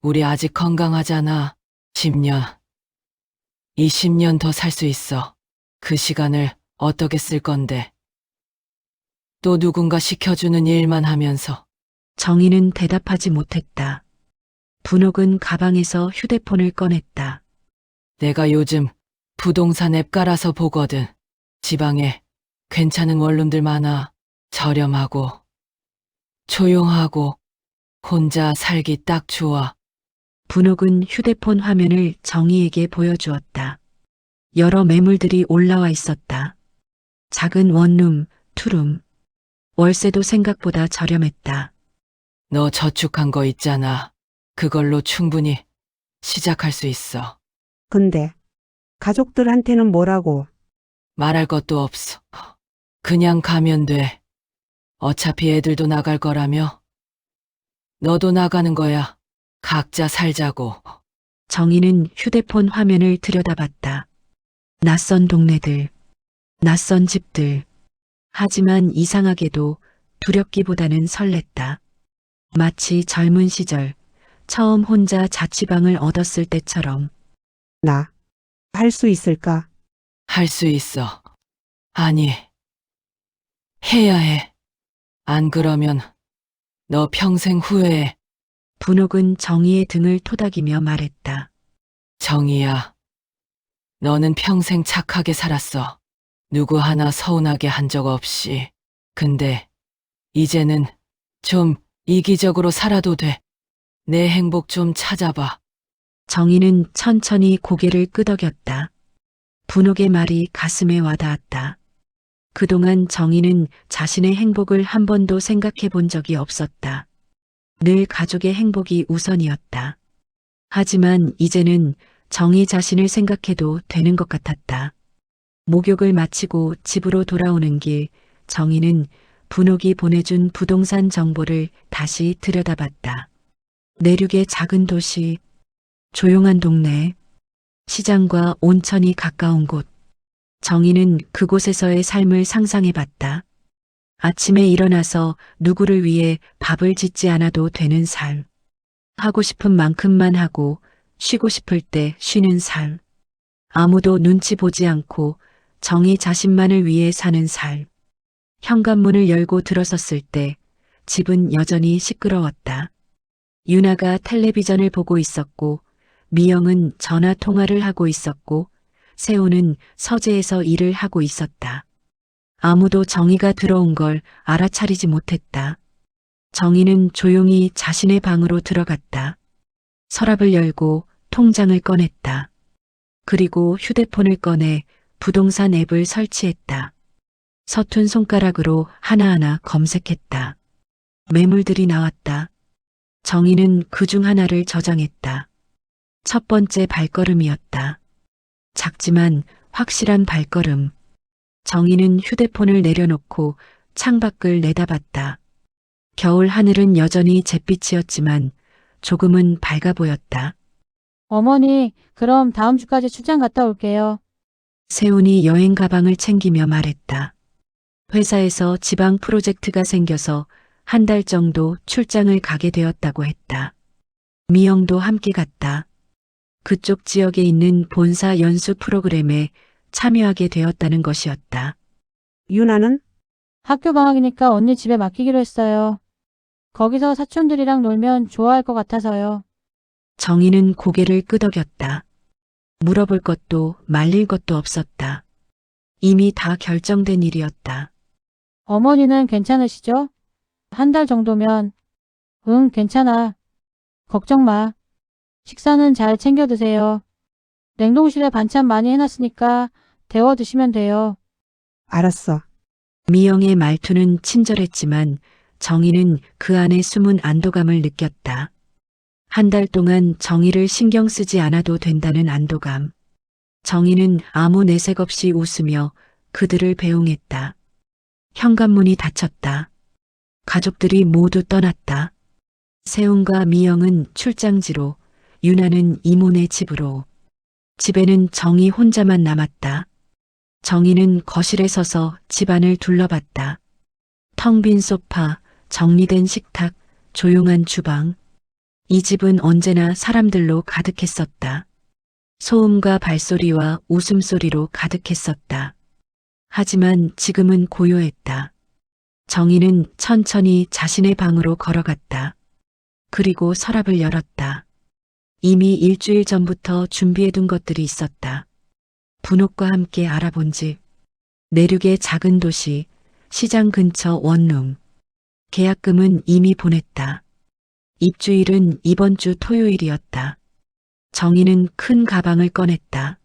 우리 아직 건강하잖아. 10년, 20년 더 살 수 있어. 그 시간을 어떻게 쓸 건데. 또 누군가 시켜주는 일만 하면서. 정희는 대답하지 못했다. 분옥은 가방에서 휴대폰을 꺼냈다. 내가 요즘 부동산 앱 깔아서 보거든. 지방에 괜찮은 원룸들 많아. 저렴하고 조용하고 혼자 살기 딱 좋아. 분옥은 휴대폰 화면을 정희에게 보여주었다. 여러 매물들이 올라와 있었다. 작은 원룸, 투룸. 월세도 생각보다 저렴했다. 너 저축한 거 있잖아. 그걸로 충분히 시작할 수 있어. 근데 가족들한테는 뭐라고? 말할 것도 없어. 그냥 가면 돼. 어차피 애들도 나갈 거라며. 너도 나가는 거야. 각자 살자고. 정희는 휴대폰 화면을 들여다봤다. 낯선 동네들, 낯선 집들. 하지만 이상하게도 두렵기보다는 설렜다. 마치 젊은 시절 처음 혼자 자취방을 얻었을 때처럼. 나 할 수 있을까? 할 수 있어. 아니, 해야 해. 안 그러면 너 평생 후회해. 분옥은 정희의 등을 토닥이며 말했다. 정희야, 너는 평생 착하게 살았어. 누구 하나 서운하게 한 적 없이. 근데 이제는 좀 이기적으로 살아도 돼. 내 행복 좀 찾아봐. 정희는 천천히 고개를 끄덕였다. 분옥의 말이 가슴에 와닿았다. 그동안 정희는 자신의 행복을 한 번도 생각해 본 적이 없었다. 늘 가족의 행복이 우선이었다. 하지만 이제는 정희 자신을 생각해도 되는 것 같았다. 목욕을 마치고 집으로 돌아오는 길, 정희는 분옥이 보내준 부동산 정보를 다시 들여다봤다. 내륙의 작은 도시, 조용한 동네, 시장과 온천이 가까운 곳. 정희는 그곳에서의 삶을 상상해봤다. 아침에 일어나서 누구를 위해 밥을 짓지 않아도 되는 삶. 하고 싶은 만큼만 하고 쉬고 싶을 때 쉬는 삶. 아무도 눈치 보지 않고 정희 자신만을 위해 사는 삶. 현관문을 열고 들어섰을 때 집은 여전히 시끄러웠다. 유나가 텔레비전을 보고 있었고 미영은 전화 통화를 하고 있었고 세호는 서재에서 일을 하고 있었다. 아무도 정희가 들어온 걸 알아차리지 못했다. 정희는 조용히 자신의 방으로 들어갔다. 서랍을 열고 통장을 꺼냈다. 그리고 휴대폰을 꺼내 부동산 앱을 설치했다. 서툰 손가락으로 하나하나 검색했다. 매물들이 나왔다. 정희는 그중 하나를 저장했다. 첫 번째 발걸음이었다. 작지만 확실한 발걸음. 정희는 휴대폰을 내려놓고 창밖을 내다봤다. 겨울 하늘은 여전히 잿빛이었지만 조금은 밝아 보였다. 어머니, 그럼 다음 주까지 출장 갔다 올게요. 세훈이 여행 가방을 챙기며 말했다. 회사에서 지방 프로젝트가 생겨서 한 달 정도 출장을 가게 되었다고 했다. 미영도 함께 갔다. 그쪽 지역에 있는 본사 연수 프로그램에 참여하게 되었다는 것이었다. 유나는 학교 방학이니까 언니 집에 맡기기로 했어요. 거기서 사촌들이랑 놀면 좋아할 것 같아서요. 정희는 고개를 끄덕였다. 물어볼 것도 말릴 것도 없었다. 이미 다 결정된 일이었다. 어머니는 괜찮으시죠? 한 달 정도면. 응, 괜찮아. 걱정 마. 식사는 잘 챙겨 드세요. 냉동실에 반찬 많이 해놨으니까 데워 드시면 돼요. 알았어. 미영의 말투는 친절했지만 정희는 그 안에 숨은 안도감을 느꼈다. 한 달 동안 정희를 신경 쓰지 않아도 된다는 안도감. 정희는 아무 내색 없이 웃으며 그들을 배웅했다. 현관문이 닫혔다. 가족들이 모두 떠났다. 세훈과 미영은 출장지로, 유나는 이모네 집으로. 집에는 정희 혼자만 남았다. 정희는 거실에 서서 집안을 둘러봤다. 텅 빈 소파, 정리된 식탁, 조용한 주방. 이 집은 언제나 사람들로 가득했었다. 소음과 발소리와 웃음소리로 가득했었다. 하지만 지금은 고요했다. 정희는 천천히 자신의 방으로 걸어갔다. 그리고 서랍을 열었다. 이미 일주일 전부터 준비해둔 것들이 있었다. 분홍과 함께 알아본 집, 내륙의 작은 도시, 시장 근처 원룸. 계약금은 이미 보냈다. 입주일은 이번 주 토요일이었다. 정희는 큰 가방을 꺼냈다.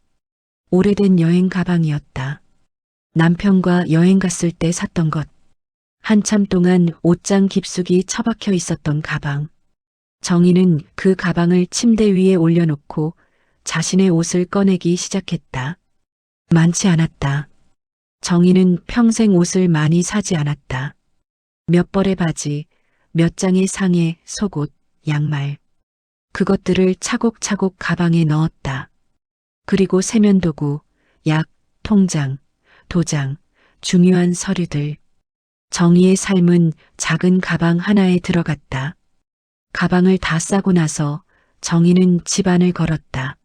오래된 여행 가방이었다. 남편과 여행 갔을 때 샀던 것. 한참 동안 옷장 깊숙이 처박혀 있었던 가방. 정희는 그 가방을 침대 위에 올려놓고 자신의 옷을 꺼내기 시작했다. 많지 않았다. 정희는 평생 옷을 많이 사지 않았다. 몇 벌의 바지, 몇 장의 상의, 속옷, 양말. 그것들을 차곡차곡 가방에 넣었다. 그리고 세면도구, 약, 통장, 도장, 중요한 서류들. 정희의 삶은 작은 가방 하나에 들어갔다. 가방을 다 싸고 나서 정희는 집안을 걸었다.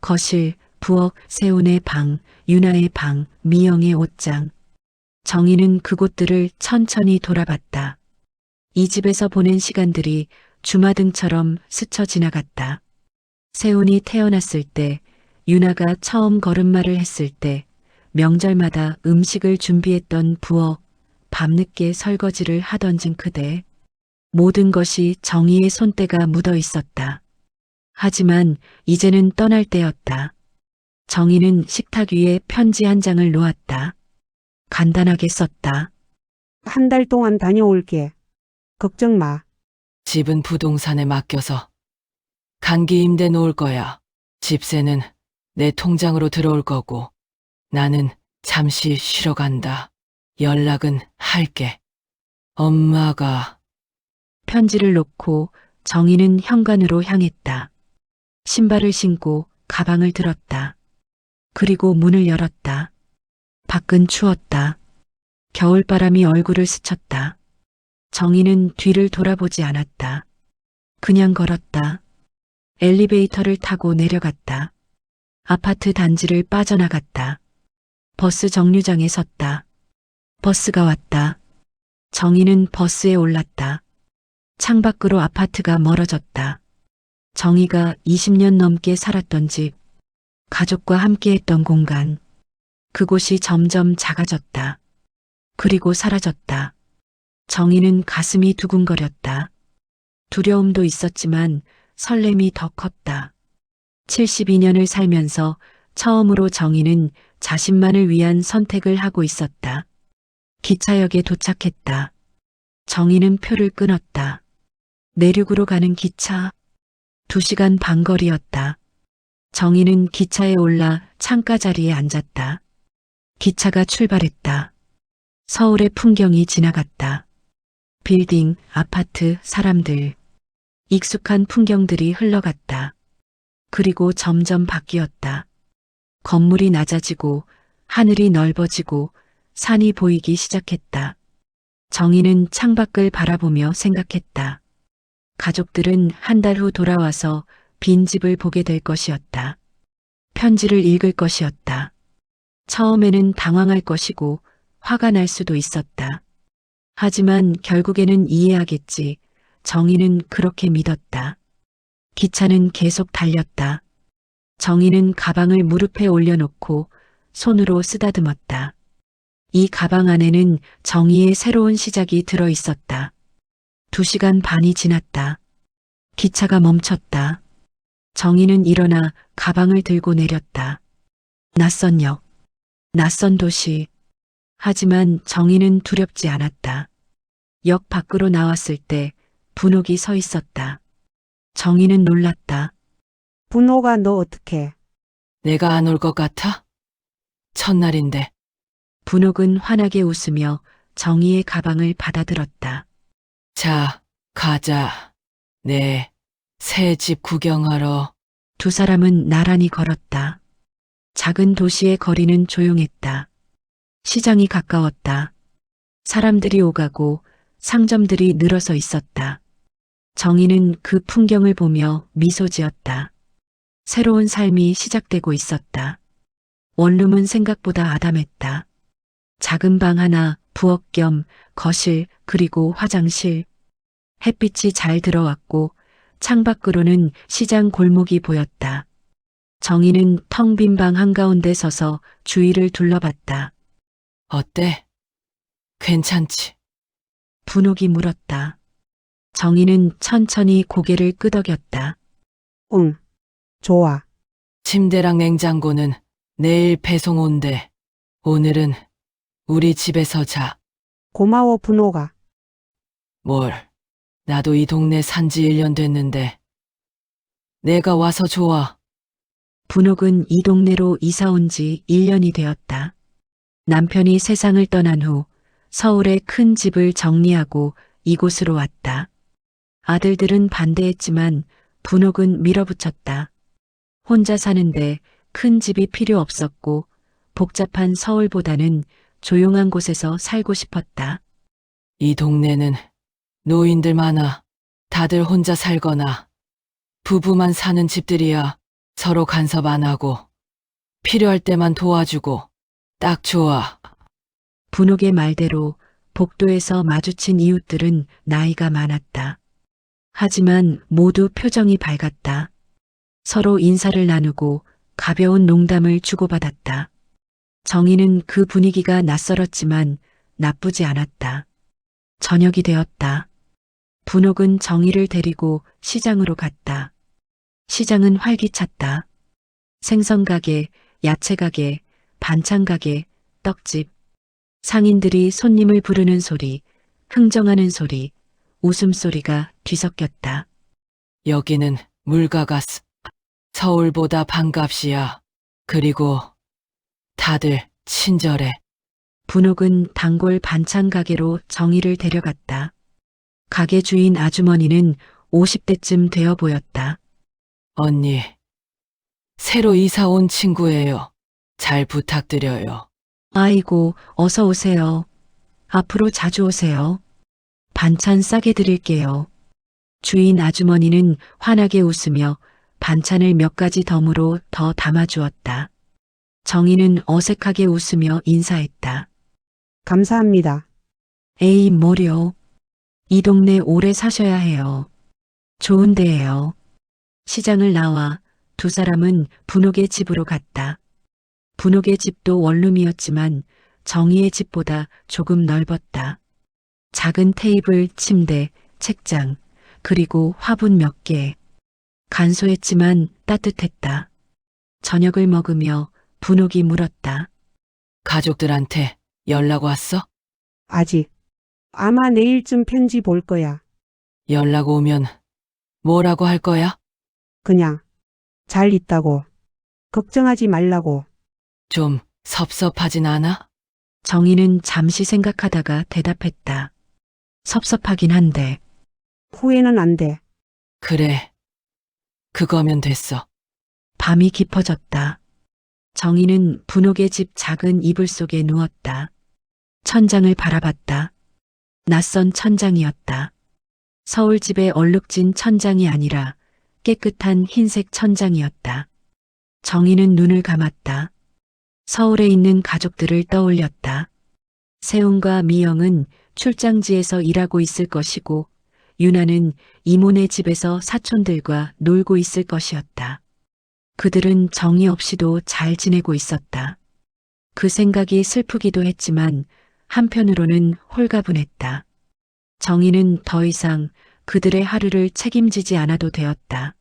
거실, 부엌, 세훈의 방, 유나의 방, 미영의 옷장. 정희는 그곳들을 천천히 돌아봤다. 이 집에서 보낸 시간들이 주마등처럼 스쳐 지나갔다. 세훈이 태어났을 때, 유나가 처음 걸음마를 했을 때, 명절마다 음식을 준비했던 부엌, 밤늦게 설거지를 하던진 그대. 모든 것이 정희의 손때가 묻어 있었다. 하지만 이제는 떠날 때였다. 정희는 식탁 위에 편지 한 장을 놓았다. 간단하게 썼다. 한 달 동안 다녀올게. 걱정 마. 집은 부동산에 맡겨서 간기 임대 놓을 거야. 집세는 내 통장으로 들어올 거고 나는 잠시 쉬러 간다. 연락은 할게. 엄마가. 편지를 놓고 정희는 현관으로 향했다. 신발을 신고 가방을 들었다. 그리고 문을 열었다. 밖은 추웠다. 겨울바람이 얼굴을 스쳤다. 정희는 뒤를 돌아보지 않았다. 그냥 걸었다. 엘리베이터를 타고 내려갔다. 아파트 단지를 빠져나갔다. 버스 정류장에 섰다. 버스가 왔다. 정희는 버스에 올랐다. 창밖으로 아파트가 멀어졌다. 정희가 20년 넘게 살았던 집, 가족과 함께했던 공간. 그곳이 점점 작아졌다. 그리고 사라졌다. 정희는 가슴이 두근거렸다. 두려움도 있었지만 설렘이 더 컸다. 72년을 살면서 처음으로 정희는 자신만을 위한 선택을 하고 있었다. 기차역에 도착했다. 정희는 표를 끊었다. 내륙으로 가는 기차. 2시간 반 거리였다. 정희는 기차에 올라 창가 자리에 앉았다. 기차가 출발했다. 서울의 풍경이 지나갔다. 빌딩, 아파트, 사람들. 익숙한 풍경들이 흘러갔다. 그리고 점점 바뀌었다. 건물이 낮아지고 하늘이 넓어지고 산이 보이기 시작했다. 정희는 창밖을 바라보며 생각했다. 가족들은 한 달 후 돌아와서 빈 집을 보게 될 것이었다. 편지를 읽을 것이었다. 처음에는 당황할 것이고 화가 날 수도 있었다. 하지만 결국에는 이해하겠지. 정희는 그렇게 믿었다. 기차는 계속 달렸다. 정희는 가방을 무릎에 올려놓고 손으로 쓰다듬었다. 이 가방 안에는 정희의 새로운 시작이 들어 있었다. 2시간 반이 지났다. 기차가 멈췄다. 정희는 일어나 가방을 들고 내렸다. 낯선 역, 낯선 도시. 하지만 정희는 두렵지 않았다. 역 밖으로 나왔을 때 분옥이 서 있었다. 정희는 놀랐다. 분호가 너 어떡해? 내가 안 올 것 같아? 첫날인데. 분옥은 환하게 웃으며 정희의 가방을 받아들었다. 자, 가자. 네, 새 집 구경하러. 두 사람은 나란히 걸었다. 작은 도시의 거리는 조용했다. 시장이 가까웠다. 사람들이 오가고 상점들이 늘어서 있었다. 정희는 그 풍경을 보며 미소 지었다. 새로운 삶이 시작되고 있었다. 원룸은 생각보다 아담했다. 작은 방 하나, 부엌 겸 거실, 그리고 화장실. 햇빛이 잘 들어왔고 창밖으로는 시장 골목이 보였다. 정희는 텅 빈 방 한가운데 서서 주위를 둘러봤다. 어때? 괜찮지? 분옥이 물었다. 정희는 천천히 고개를 끄덕였다. 응. 좋아. 침대랑 냉장고는 내일 배송 온대. 오늘은 우리 집에서 자. 고마워, 분호가. 뭘. 나도 이 동네 산지 1년 됐는데. 내가 와서 좋아. 분옥은 이 동네로 이사 온 지 1년이 되었다. 남편이 세상을 떠난 후 서울에 큰 집을 정리하고 이곳으로 왔다. 아들들은 반대했지만 분옥은 밀어붙였다. 혼자 사는데 큰 집이 필요 없었고 복잡한 서울보다는 조용한 곳에서 살고 싶었다. 이 동네는 노인들 많아. 다들 혼자 살거나 부부만 사는 집들이야. 서로 간섭 안 하고 필요할 때만 도와주고 딱 좋아. 분옥의 말대로 복도에서 마주친 이웃들은 나이가 많았다. 하지만 모두 표정이 밝았다. 서로 인사를 나누고 가벼운 농담을 주고받았다. 정희는 그 분위기가 낯설었지만 나쁘지 않았다. 저녁이 되었다. 분옥은 정희를 데리고 시장으로 갔다. 시장은 활기찼다. 생선가게, 야채가게, 반찬가게, 떡집. 상인들이 손님을 부르는 소리, 흥정하는 소리, 웃음소리가 뒤섞였다. 여기는 물가가 서울보다 반값이야. 그리고 다들 친절해. 분옥은 단골 반찬 가게로 정희를 데려갔다. 가게 주인 아주머니는 50대쯤 되어 보였다. 언니, 새로 이사 온 친구예요. 잘 부탁드려요. 아이고, 어서 오세요. 앞으로 자주 오세요. 반찬 싸게 드릴게요. 주인 아주머니는 환하게 웃으며 반찬을 몇 가지 덤으로 더 담아주었다. 정희는 어색하게 웃으며 인사했다. 감사합니다. 에이, 뭐려. 이 동네 오래 사셔야 해요. 좋은 데예요. 시장을 나와 두 사람은 분옥의 집으로 갔다. 분옥의 집도 원룸이었지만 정희의 집보다 조금 넓었다. 작은 테이블, 침대, 책장, 그리고 화분 몇 개. 간소했지만 따뜻했다. 저녁을 먹으며 분옥이 물었다. 가족들한테 연락 왔어? 아직. 아마 내일쯤 편지 볼 거야. 연락 오면 뭐라고 할 거야? 그냥. 잘 있다고. 걱정하지 말라고. 좀 섭섭하진 않아? 정희는 잠시 생각하다가 대답했다. 섭섭하긴 한데. 후회는 안 돼. 그래. 그거면 됐어. 밤이 깊어졌다. 정희는 분옥의 집 작은 이불 속에 누웠다. 천장을 바라봤다. 낯선 천장이었다. 서울집의 얼룩진 천장이 아니라 깨끗한 흰색 천장이었다. 정희는 눈을 감았다. 서울에 있는 가족들을 떠올렸다. 세훈과 미영은 출장지에서 일하고 있을 것이고 유나는 이모네 집에서 사촌들과 놀고 있을 것이었다. 그들은 정이 없이도 잘 지내고 있었다. 그 생각이 슬프기도 했지만 한편으로는 홀가분했다. 정희는 더 이상 그들의 하루를 책임지지 않아도 되었다.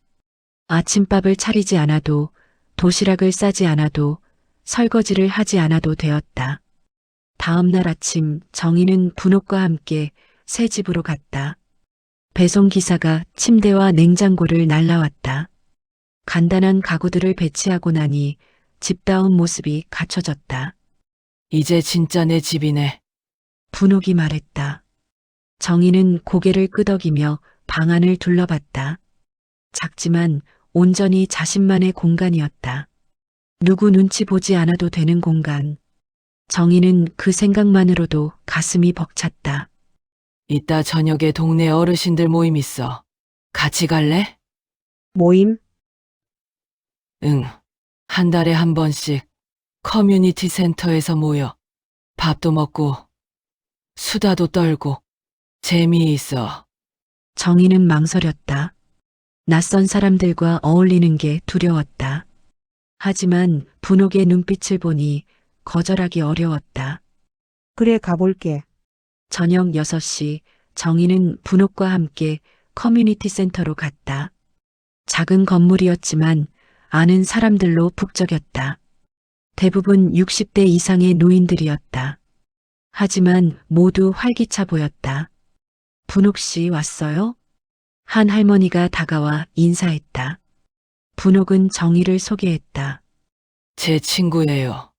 아침밥을 차리지 않아도, 도시락을 싸지 않아도, 설거지를 하지 않아도 되었다. 다음 날 아침 정희는 분옥과 함께 새 집으로 갔다. 배송기사가 침대와 냉장고를 날라왔다. 간단한 가구들을 배치하고 나니 집다운 모습이 갖춰졌다. 이제 진짜 내 집이네. 분옥이 말했다. 정희는 고개를 끄덕이며 방 안을 둘러봤다. 작지만 온전히 자신만의 공간이었다. 누구 눈치 보지 않아도 되는 공간. 정희는 그 생각만으로도 가슴이 벅찼다. 이따 저녁에 동네 어르신들 모임 있어. 같이 갈래? 모임? 응. 한 달에 한 번씩 커뮤니티 센터에서 모여 밥도 먹고 수다도 떨고 재미있어. 정희는 망설였다. 낯선 사람들과 어울리는 게 두려웠다. 하지만 분옥의 눈빛을 보니 거절하기 어려웠다. 그래, 가볼게. 저녁 6시 정희는 분옥과 함께 커뮤니티 센터로 갔다. 작은 건물이었지만 아는 사람들로 북적였다. 대부분 60대 이상의 노인들이었다. 하지만 모두 활기차 보였다. 분옥 씨 왔어요? 한 할머니가 다가와 인사했다. 분옥은 정희를 소개했다. 제 친구예요.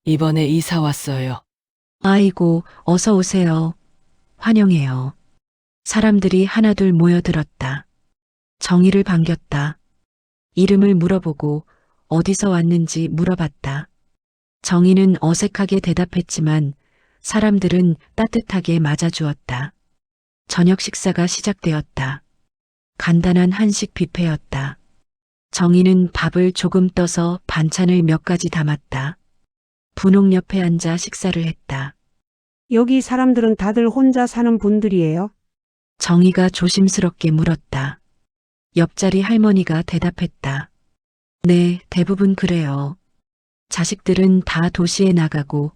이번에 이사 왔어요. 아이고, 어서 오세요. 환영해요. 사람들이 하나둘 모여들었다. 정희를 반겼다. 이름을 물어보고 어디서 왔는지 물어봤다. 정희는 어색하게 대답했지만 사람들은 따뜻하게 맞아주었다. 저녁 식사가 시작되었다. 간단한 한식 뷔페였다. 정희는 밥을 조금 떠서 반찬을 몇 가지 담았다. 분옥 옆에 앉아 식사를 했다. 여기 사람들은 다들 혼자 사는 분들이에요? 정희가 조심스럽게 물었다. 옆자리 할머니가 대답했다. 네, 대부분 그래요. 자식들은 다 도시에 나가고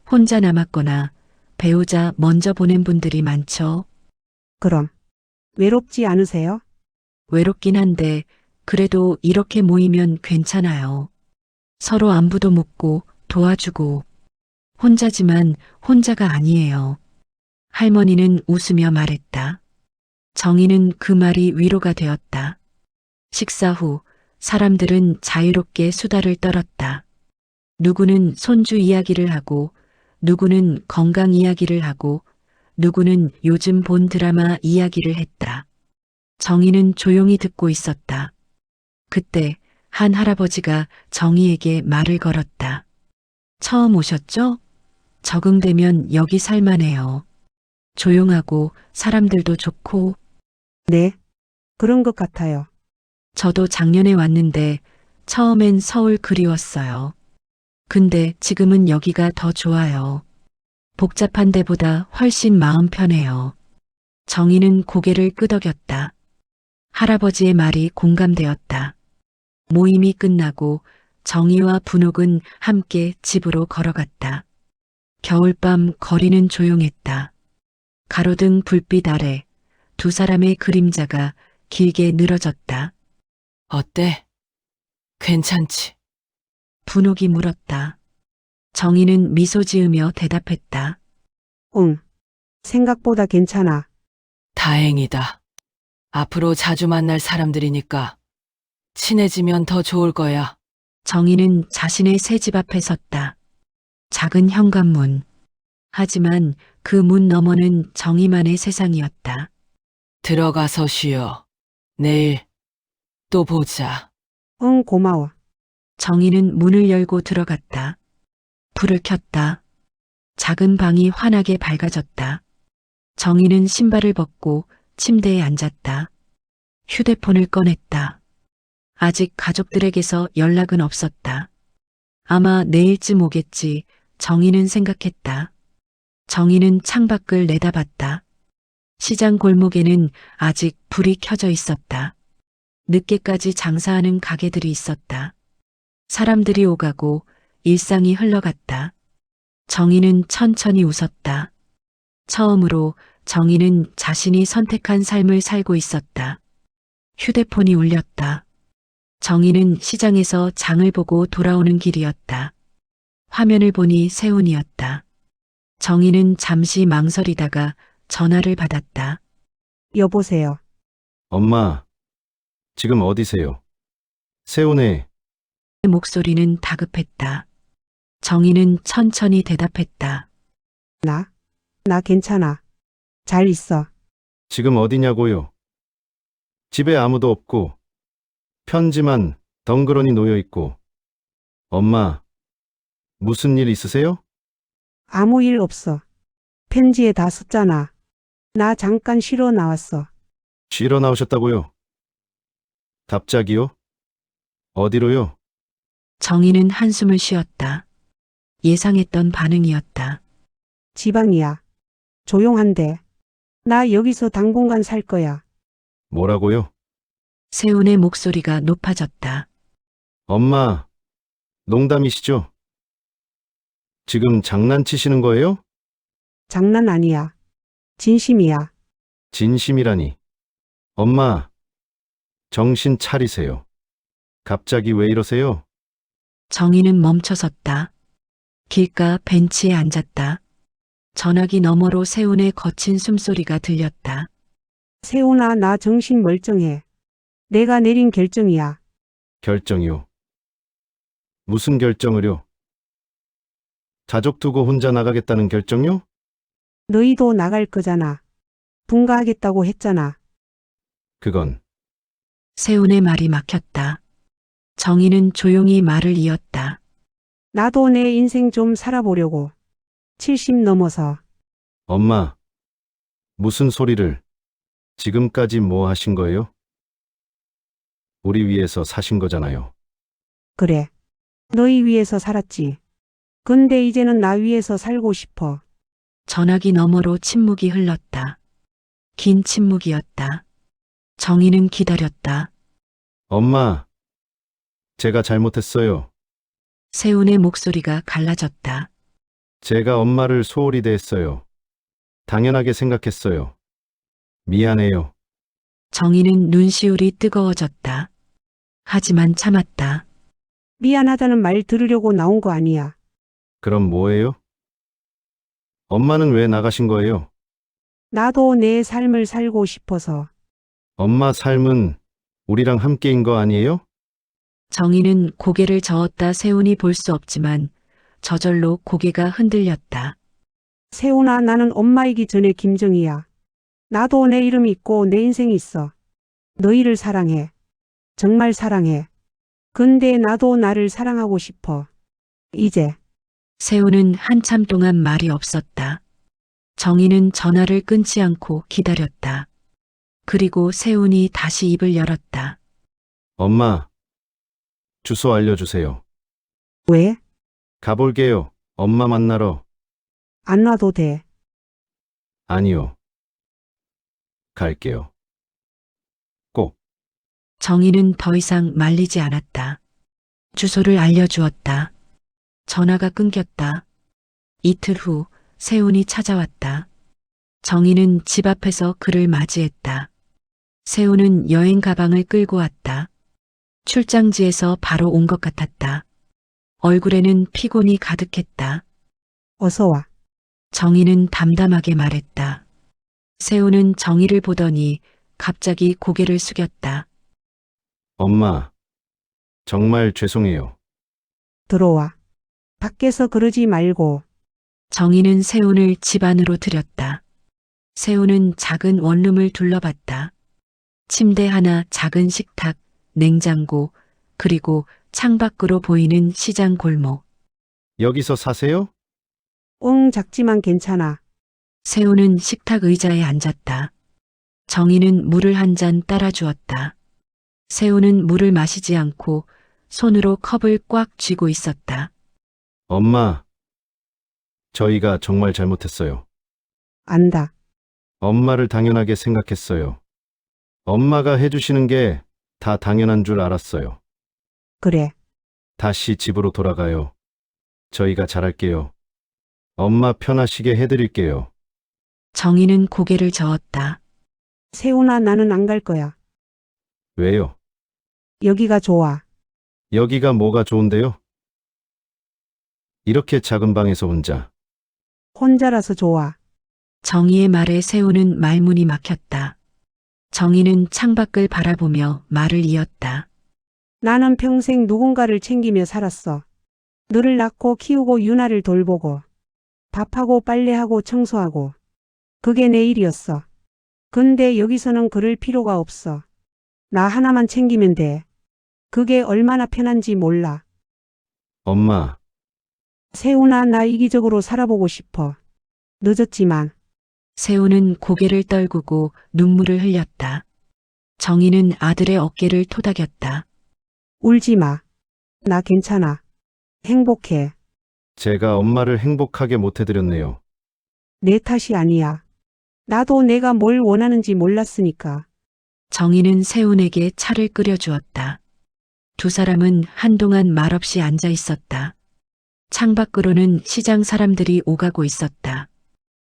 혼자 남았거나 배우자 먼저 보낸 분들이 많죠. 그럼 외롭지 않으세요? 외롭긴 한데 그래도 이렇게 모이면 괜찮아요. 서로 안부도 묻고 도와주고. 혼자지만 혼자가 아니에요. 할머니는 웃으며 말했다. 정희는 그 말이 위로가 되었다. 식사 후 사람들은 자유롭게 수다를 떨었다. 누구는 손주 이야기를 하고, 누구는 건강 이야기를 하고, 누구는 요즘 본 드라마 이야기를 했다. 정희는 조용히 듣고 있었다. 그때 한 할아버지가 정희에게 말을 걸었다. 처음 오셨죠? 적응되면 여기 살만해요. 조용하고 사람들도 좋고. 네, 그런 것 같아요. 저도 작년에 왔는데 처음엔 서울 그리웠어요. 근데 지금은 여기가 더 좋아요. 복잡한 데보다 훨씬 마음 편해요. 정희는 고개를 끄덕였다. 할아버지의 말이 공감되었다. 모임이 끝나고 정희와 분옥은 함께 집으로 걸어갔다. 겨울밤 거리는 조용했다. 가로등 불빛 아래 두 사람의 그림자가 길게 늘어졌다. 어때? 괜찮지? 분옥이 물었다. 정희는 미소 지으며 대답했다. 응, 생각보다 괜찮아. 다행이다. 앞으로 자주 만날 사람들이니까 친해지면 더 좋을 거야. 정희는 자신의 새 집 앞에 섰다. 작은 현관문. 하지만 그 문 너머는 정희만의 세상이었다. 들어가서 쉬어. 내일 또 보자. 응, 고마워. 정희는 문을 열고 들어갔다. 불을 켰다. 작은 방이 환하게 밝아졌다. 정희는 신발을 벗고 침대에 앉았다. 휴대폰을 꺼냈다. 아직 가족들에게서 연락은 없었다. 아마 내일쯤 오겠지. 정희는 생각했다. 정희는 창밖을 내다봤다. 시장 골목에는 아직 불이 켜져 있었다. 늦게까지 장사하는 가게들이 있었다. 사람들이 오가고 일상이 흘러갔다. 정희는 천천히 웃었다. 처음으로 정희는 자신이 선택한 삶을 살고 있었다. 휴대폰이 울렸다. 정희는 시장에서 장을 보고 돌아오는 길이었다. 화면을 보니 세훈이었다. 정희는 잠시 망설이다가 전화를 받았다. 여보세요. 엄마, 지금 어디세요? 세훈의 목소리는 다급했다. 정희는 천천히 대답했다. 나 괜찮아. 잘 있어. 지금 어디냐고요? 집에 아무도 없고 편지만 덩그러니 놓여 있고. 엄마, 무슨 일 있으세요? 아무 일 없어. 편지에 다 썼잖아. 나 잠깐 쉬러 나왔어. 쉬러 나오셨다고요? 갑자기요? 어디로요? 정희는 한숨을 쉬었다. 예상했던 반응이었다. 지방이야. 조용한데. 나 여기서 당분간 살 거야. 뭐라고요? 세훈의 목소리가 높아졌다. 엄마, 농담이시죠? 지금 장난치시는 거예요? 장난 아니야. 진심이야. 진심이라니. 엄마, 정신 차리세요. 갑자기 왜 이러세요? 정희는 멈춰섰다. 길가 벤치에 앉았다. 전화기 너머로 세훈의 거친 숨소리가 들렸다. 세훈아, 나 정신 멀쩡해. 내가 내린 결정이야. 결정이요. 무슨 결정을요? 가족 두고 혼자 나가겠다는 결정요? 너희도 나갈 거잖아. 분가하겠다고 했잖아. 그건 세훈의 말이 막혔다. 정희는 조용히 말을 이었다. 나도 내 인생 좀 살아보려고. 70 넘어서. 엄마, 무슨 소리를. 지금까지 뭐 하신 거예요? 우리 위해서 사신 거잖아요. 그래. 너희 위해서 살았지. 근데 이제는 나 위해서 살고 싶어. 전화기 너머로 침묵이 흘렀다. 긴 침묵이었다. 정희는 기다렸다. 엄마, 제가 잘못했어요. 세훈의 목소리가 갈라졌다. 제가 엄마를 소홀히 대했어요. 당연하게 생각했어요. 미안해요. 정희는 눈시울이 뜨거워졌다. 하지만 참았다. 미안하다는 말 들으려고 나온 거 아니야. 그럼 뭐예요? 엄마는 왜 나가신 거예요? 나도 내 삶을 살고 싶어서. 엄마 삶은 우리랑 함께인 거 아니에요? 정희는 고개를 저었다. 세훈이 볼 수 없지만 저절로 고개가 흔들렸다. 세훈아, 나는 엄마이기 전에 김정희야. 나도 내 이름이 있고 내 인생이 있어. 너희를 사랑해. 정말 사랑해. 근데 나도 나를 사랑하고 싶어. 이제. 세훈은 한참 동안 말이 없었다. 정희는 전화를 끊지 않고 기다렸다. 그리고 세훈이 다시 입을 열었다. 엄마, 주소 알려주세요. 왜? 가볼게요. 엄마 만나러. 안 와도 돼. 아니요. 갈게요. 꼭. 정희는 더 이상 말리지 않았다. 주소를 알려주었다. 전화가 끊겼다. 이틀 후 세훈이 찾아왔다. 정희는 집 앞에서 그를 맞이했다. 세훈은 여행 가방을 끌고 왔다. 출장지에서 바로 온 것 같았다. 얼굴에는 피곤이 가득했다. 어서 와. 정희는 담담하게 말했다. 세훈은 정희를 보더니 갑자기 고개를 숙였다. 엄마, 정말 죄송해요. 들어와. 밖에서 그러지 말고. 정희는 세훈을 집 안으로 들였다. 세훈은 작은 원룸을 둘러봤다. 침대 하나, 작은 식탁, 냉장고, 그리고 창밖으로 보이는 시장 골목. 여기서 사세요? 응, 작지만 괜찮아. 세훈은 식탁 의자에 앉았다. 정희는 물을 한 잔 따라 주었다. 세훈은 물을 마시지 않고 손으로 컵을 꽉 쥐고 있었다. 엄마, 저희가 정말 잘못했어요. 안다. 엄마를 당연하게 생각했어요. 엄마가 해주시는 게 다 당연한 줄 알았어요. 그래. 다시 집으로 돌아가요. 저희가 잘할게요. 엄마 편하시게 해드릴게요. 정희는 고개를 저었다. 세훈아, 나는 안 갈 거야. 왜요? 여기가 좋아. 여기가 뭐가 좋은데요? 이렇게 작은 방에서 혼자. 혼자라서 좋아. 정희의 말에 세훈은 말문이 막혔다. 정희는 창밖을 바라보며 말을 이었다. 나는 평생 누군가를 챙기며 살았어. 너를 낳고 키우고 유나를 돌보고 밥하고 빨래하고 청소하고 그게 내 일이었어. 근데 여기서는 그럴 필요가 없어. 나 하나만 챙기면 돼. 그게 얼마나 편한지 몰라. 엄마, 세훈아, 나 이기적으로 살아보고 싶어. 늦었지만 세훈은 고개를 떨구고 눈물을 흘렸다. 정희는 아들의 어깨를 토닥였다. 울지 마. 나 괜찮아. 행복해. 제가 엄마를 행복하게 못 해드렸네요. 내 탓이 아니야. 나도 내가 뭘 원하는지 몰랐으니까. 정희는 세훈에게 차를 끓여주었다. 두 사람은 한동안 말없이 앉아 있었다. 창밖으로는 시장 사람들이 오가고 있었다.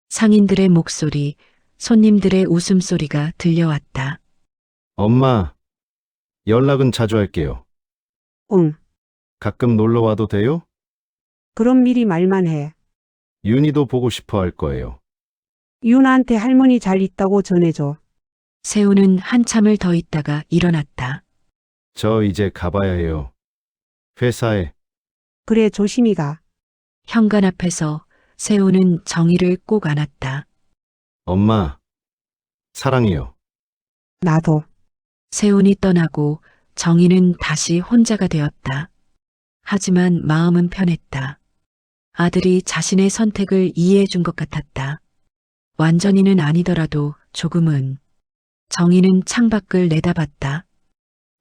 상인들의 목소리, 손님들의 웃음소리가 들려왔다. 엄마, 연락은 자주 할게요. 응. 가끔 놀러 와도 돼요? 그럼 미리 말만 해. 윤희도 보고 싶어 할 거예요. 유나한테 할머니 잘 있다고 전해줘. 세훈은 한참을 더 있다가 일어났다. 저 이제 가봐야 해요. 회사에. 그래, 조심히 가. 현관 앞에서 세훈은 정희를 꼭 안았다. 엄마, 사랑해요. 나도. 세훈이 떠나고 정희는 다시 혼자가 되었다. 하지만 마음은 편했다. 아들이 자신의 선택을 이해해 준 것 같았다. 완전히는 아니더라도 조금은. 정희는 창밖을 내다봤다.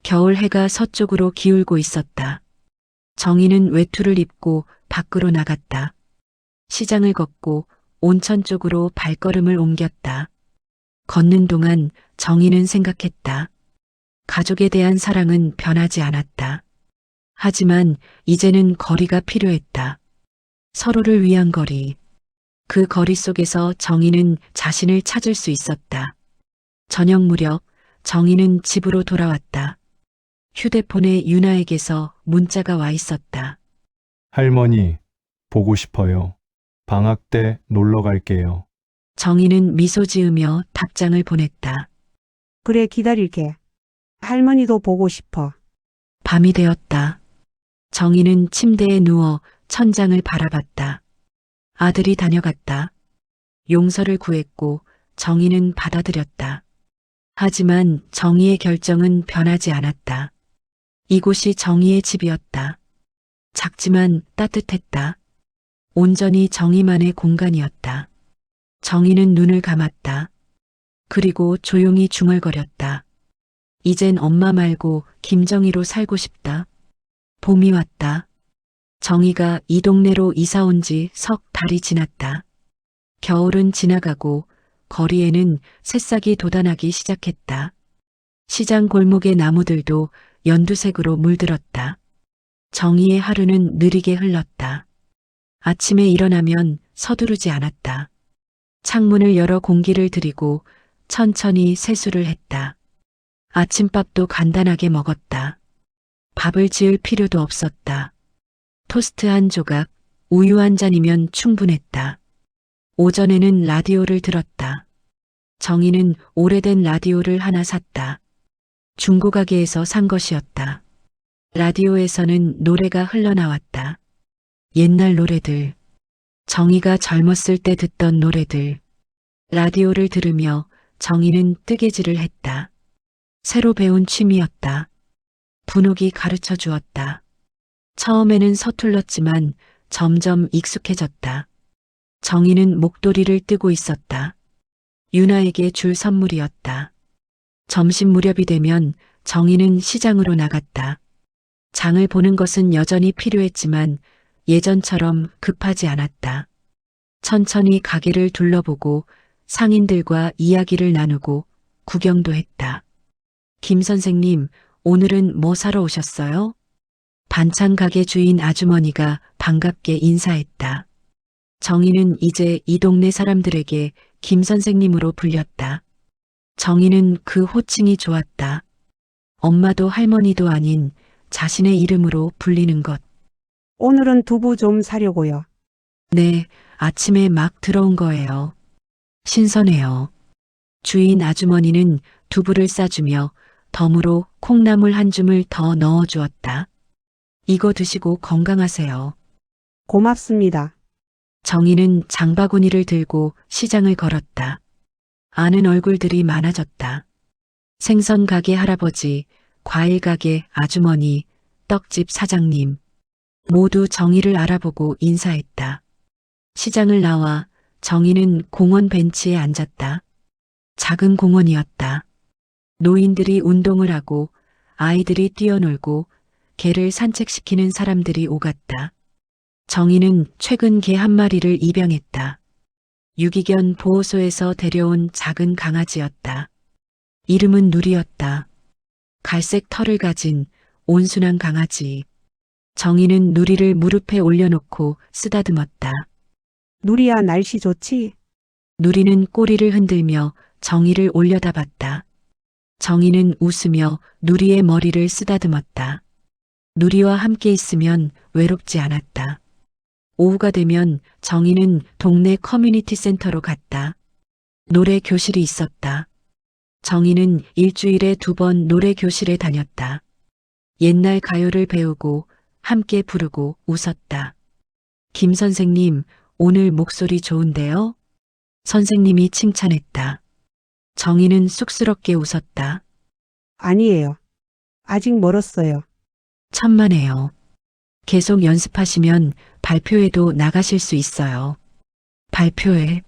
겨울 해가 서쪽으로 기울고 있었다. 정희는 외투를 입고 밖으로 나갔다. 시장을 걷고 온천 쪽으로 발걸음을 옮겼다. 걷는 동안 정희는 생각했다. 가족에 대한 사랑은 변하지 않았다. 하지만 이제는 거리가 필요했다. 서로를 위한 거리. 그 거리 속에서 정희는 자신을 찾을 수 있었다. 저녁 무렵 정희는 집으로 돌아왔다. 휴대폰에 유나에게서 문자가 와 있었다. 할머니, 보고 싶어요. 방학 때 놀러 갈게요. 정희는 미소 지으며 답장을 보냈다. 그래, 기다릴게. 할머니도 보고 싶어. 밤이 되었다. 정희는 침대에 누워 천장을 바라봤다. 아들이 다녀갔다. 용서를 구했고 정희는 받아들였다. 하지만 정희의 결정은 변하지 않았다. 이곳이 정희의 집이었다. 작지만 따뜻했다. 온전히 정희만의 공간이었다. 정희는 눈을 감았다. 그리고 조용히 중얼거렸다. 이젠 엄마 말고 김정희로 살고 싶다. 봄이 왔다. 정희가 이 동네로 이사 온 지 석 달이 지났다. 겨울은 지나가고 거리에는 새싹이 돋아나기 시작했다. 시장 골목의 나무들도 연두색으로 물들었다. 정희의 하루는 느리게 흘렀다. 아침에 일어나면 서두르지 않았다. 창문을 열어 공기를 들이고 천천히 세수를 했다. 아침밥도 간단하게 먹었다. 밥을 지을 필요도 없었다. 토스트 한 조각, 우유 한 잔이면 충분했다. 오전에는 라디오를 들었다. 정희는 오래된 라디오를 하나 샀다. 중고가게에서 산 것이었다. 라디오에서는 노래가 흘러나왔다. 옛날 노래들. 정희가 젊었을 때 듣던 노래들. 라디오를 들으며 정희는 뜨개질을 했다. 새로 배운 취미였다. 분옥이 가르쳐 주었다. 처음에는 서툴렀지만 점점 익숙해졌다. 정희는 목도리를 뜨고 있었다. 유나에게 줄 선물이었다. 점심 무렵이 되면 정희는 시장으로 나갔다. 장을 보는 것은 여전히 필요했지만 예전처럼 급하지 않았다. 천천히 가게를 둘러보고 상인들과 이야기를 나누고 구경도 했다. 김 선생님, 오늘은 뭐 사러 오셨어요? 반찬 가게 주인 아주머니가 반갑게 인사했다. 정희는 이제 이 동네 사람들에게 김 선생님으로 불렸다. 정희는 그 호칭이 좋았다. 엄마도 할머니도 아닌 자신의 이름으로 불리는 것. 오늘은 두부 좀 사려고요. 네, 아침에 막 들어온 거예요. 신선해요. 주인 아주머니는 두부를 싸주며 덤으로 콩나물 한 줌을 더 넣어주었다. 이거 드시고 건강하세요. 고맙습니다. 정희는 장바구니를 들고 시장을 걸었다. 아는 얼굴들이 많아졌다. 생선 가게 할아버지, 과일 가게 아주머니, 떡집 사장님. 모두 정희를 알아보고 인사했다. 시장을 나와 정희는 공원 벤치에 앉았다. 작은 공원이었다. 노인들이 운동을 하고 아이들이 뛰어놀고 개를 산책시키는 사람들이 오갔다. 정희는 최근 개 한 마리를 입양했다. 유기견 보호소에서 데려온 작은 강아지였다. 이름은 누리였다. 갈색 털을 가진 온순한 강아지. 정희는 누리를 무릎에 올려놓고 쓰다듬었다. 누리야, 날씨 좋지? 누리는 꼬리를 흔들며 정희를 올려다봤다. 정희는 웃으며 누리의 머리를 쓰다듬었다. 누리와 함께 있으면 외롭지 않았다. 오후가 되면 정희는 동네 커뮤니티 센터로 갔다. 노래 교실이 있었다. 정희는 일주일에 2번 노래 교실에 다녔다. 옛날 가요를 배우고 함께 부르고 웃었다. 김 선생님, 오늘 목소리 좋은데요? 선생님이 칭찬했다. 정희는 쑥스럽게 웃었다. 아니에요. 아직 멀었어요. 천만에요. 계속 연습하시면 발표회도 나가실 수 있어요. 발표회.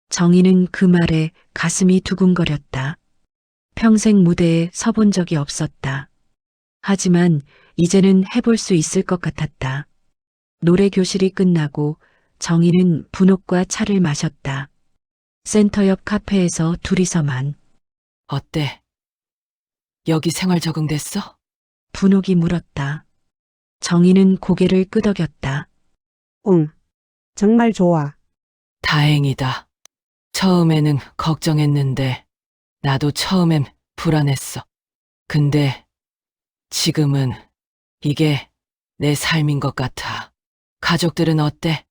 정희는 그 말에 가슴이 두근거렸다. 평생 무대에 서본 적이 없었다. 하지만 이제는 해볼 수 있을 것 같았다. 노래 교실이 끝나고 정희는 분옥과 차를 마셨다. 센터 옆 카페에서 둘이서만. 어때? 여기 생활 적응됐어? 분옥이 물었다. 정희는 고개를 끄덕였다. 응. 정말 좋아. 다행이다. 처음에는 걱정했는데 나도 처음엔 불안했어. 근데 지금은 이게 내 삶인 것 같아. 가족들은 어때?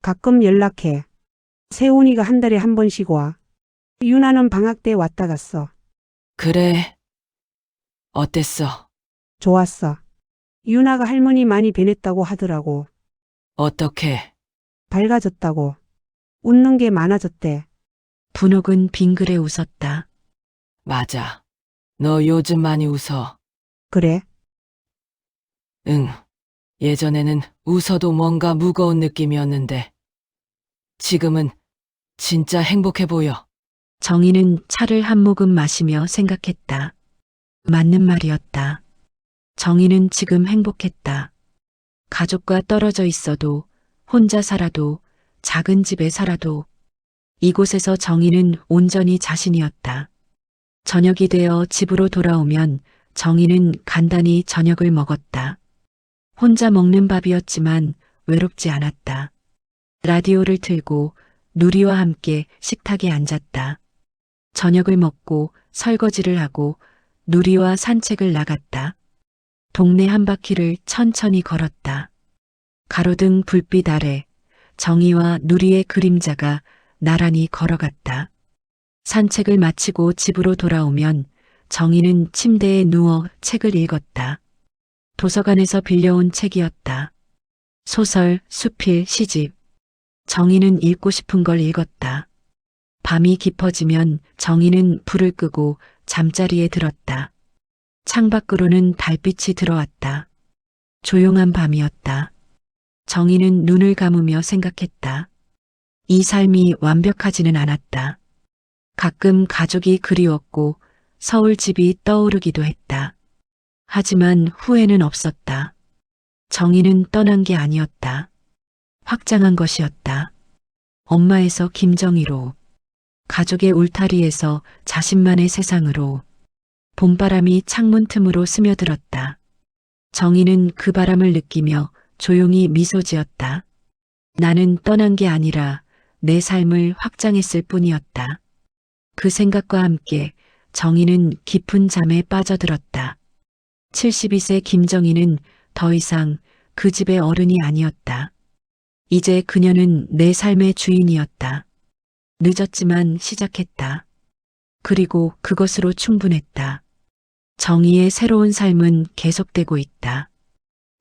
가끔 연락해. 세훈이가 한 달에 한 번씩 와. 유나는 방학 때 왔다 갔어. 그래. 어땠어? 좋았어. 유나가 할머니 많이 변했다고 하더라고. 어떻게? 밝아졌다고. 웃는 게 많아졌대. 분옥은 빙그레 웃었다. 맞아. 너 요즘 많이 웃어. 그래? 응. 예전에는 웃어도 뭔가 무거운 느낌이었는데 지금은 진짜 행복해 보여. 정희는 차를 한 모금 마시며 생각했다. 맞는 말이었다. 정희는 지금 행복했다. 가족과 떨어져 있어도, 혼자 살아도, 작은 집에 살아도 이곳에서 정희는 온전히 자신이었다. 저녁이 되어 집으로 돌아오면 정희는 간단히 저녁을 먹었다. 혼자 먹는 밥이었지만 외롭지 않았다. 라디오를 틀고 누리와 함께 식탁에 앉았다. 저녁을 먹고 설거지를 하고 누리와 산책을 나갔다. 동네 한 바퀴를 천천히 걸었다. 가로등 불빛 아래 정희와 누리의 그림자가 나란히 걸어갔다. 산책을 마치고 집으로 돌아오면 정희는 침대에 누워 책을 읽었다. 도서관에서 빌려온 책이었다. 소설, 수필, 시집. 정희는 읽고 싶은 걸 읽었다. 밤이 깊어지면 정희는 불을 끄고 잠자리에 들었다. 창밖으로는 달빛이 들어왔다. 조용한 밤이었다. 정희는 눈을 감으며 생각했다. 이 삶이 완벽하지는 않았다. 가끔 가족이 그리웠고 서울 집이 떠오르기도 했다. 하지만 후회는 없었다. 정희는 떠난 게 아니었다. 확장한 것이었다. 엄마에서 김정희로, 가족의 울타리에서 자신만의 세상으로, 봄바람이 창문 틈으로 스며들었다. 정희는 그 바람을 느끼며 조용히 미소 지었다. 나는 떠난 게 아니라 내 삶을 확장했을 뿐이었다. 그 생각과 함께 정희는 깊은 잠에 빠져들었다. 72세 김정희는 더 이상 그 집의 어른이 아니었다. 이제 그녀는 내 삶의 주인이었다. 늦었지만 시작했다. 그리고 그것으로 충분했다. 정희의 새로운 삶은 계속되고 있다.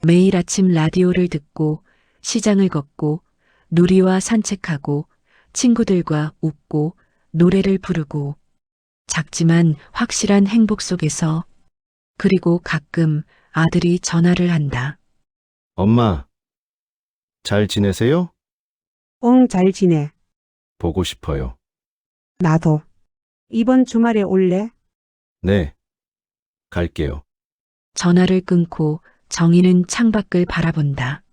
매일 아침 라디오를 듣고 시장을 걷고 누리와 산책하고 친구들과 웃고 노래를 부르고 작지만 확실한 행복 속에서 그리고 가끔 아들이 전화를 한다. 엄마, 잘 지내세요? 응, 잘 지내. 보고 싶어요. 나도. 이번 주말에 올래? 네, 갈게요. 전화를 끊고 정희는 창밖을 바라본다.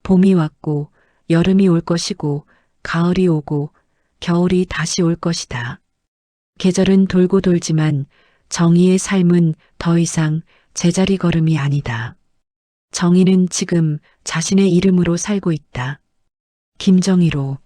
봄이 왔고 여름이 올 것이고 가을이 오고 겨울이 다시 올 것이다. 계절은 돌고 돌지만 정희의 삶은 더 이상 제자리 걸음이 아니다. 정희는 지금 자신의 이름으로 살고 있다. 김정희로.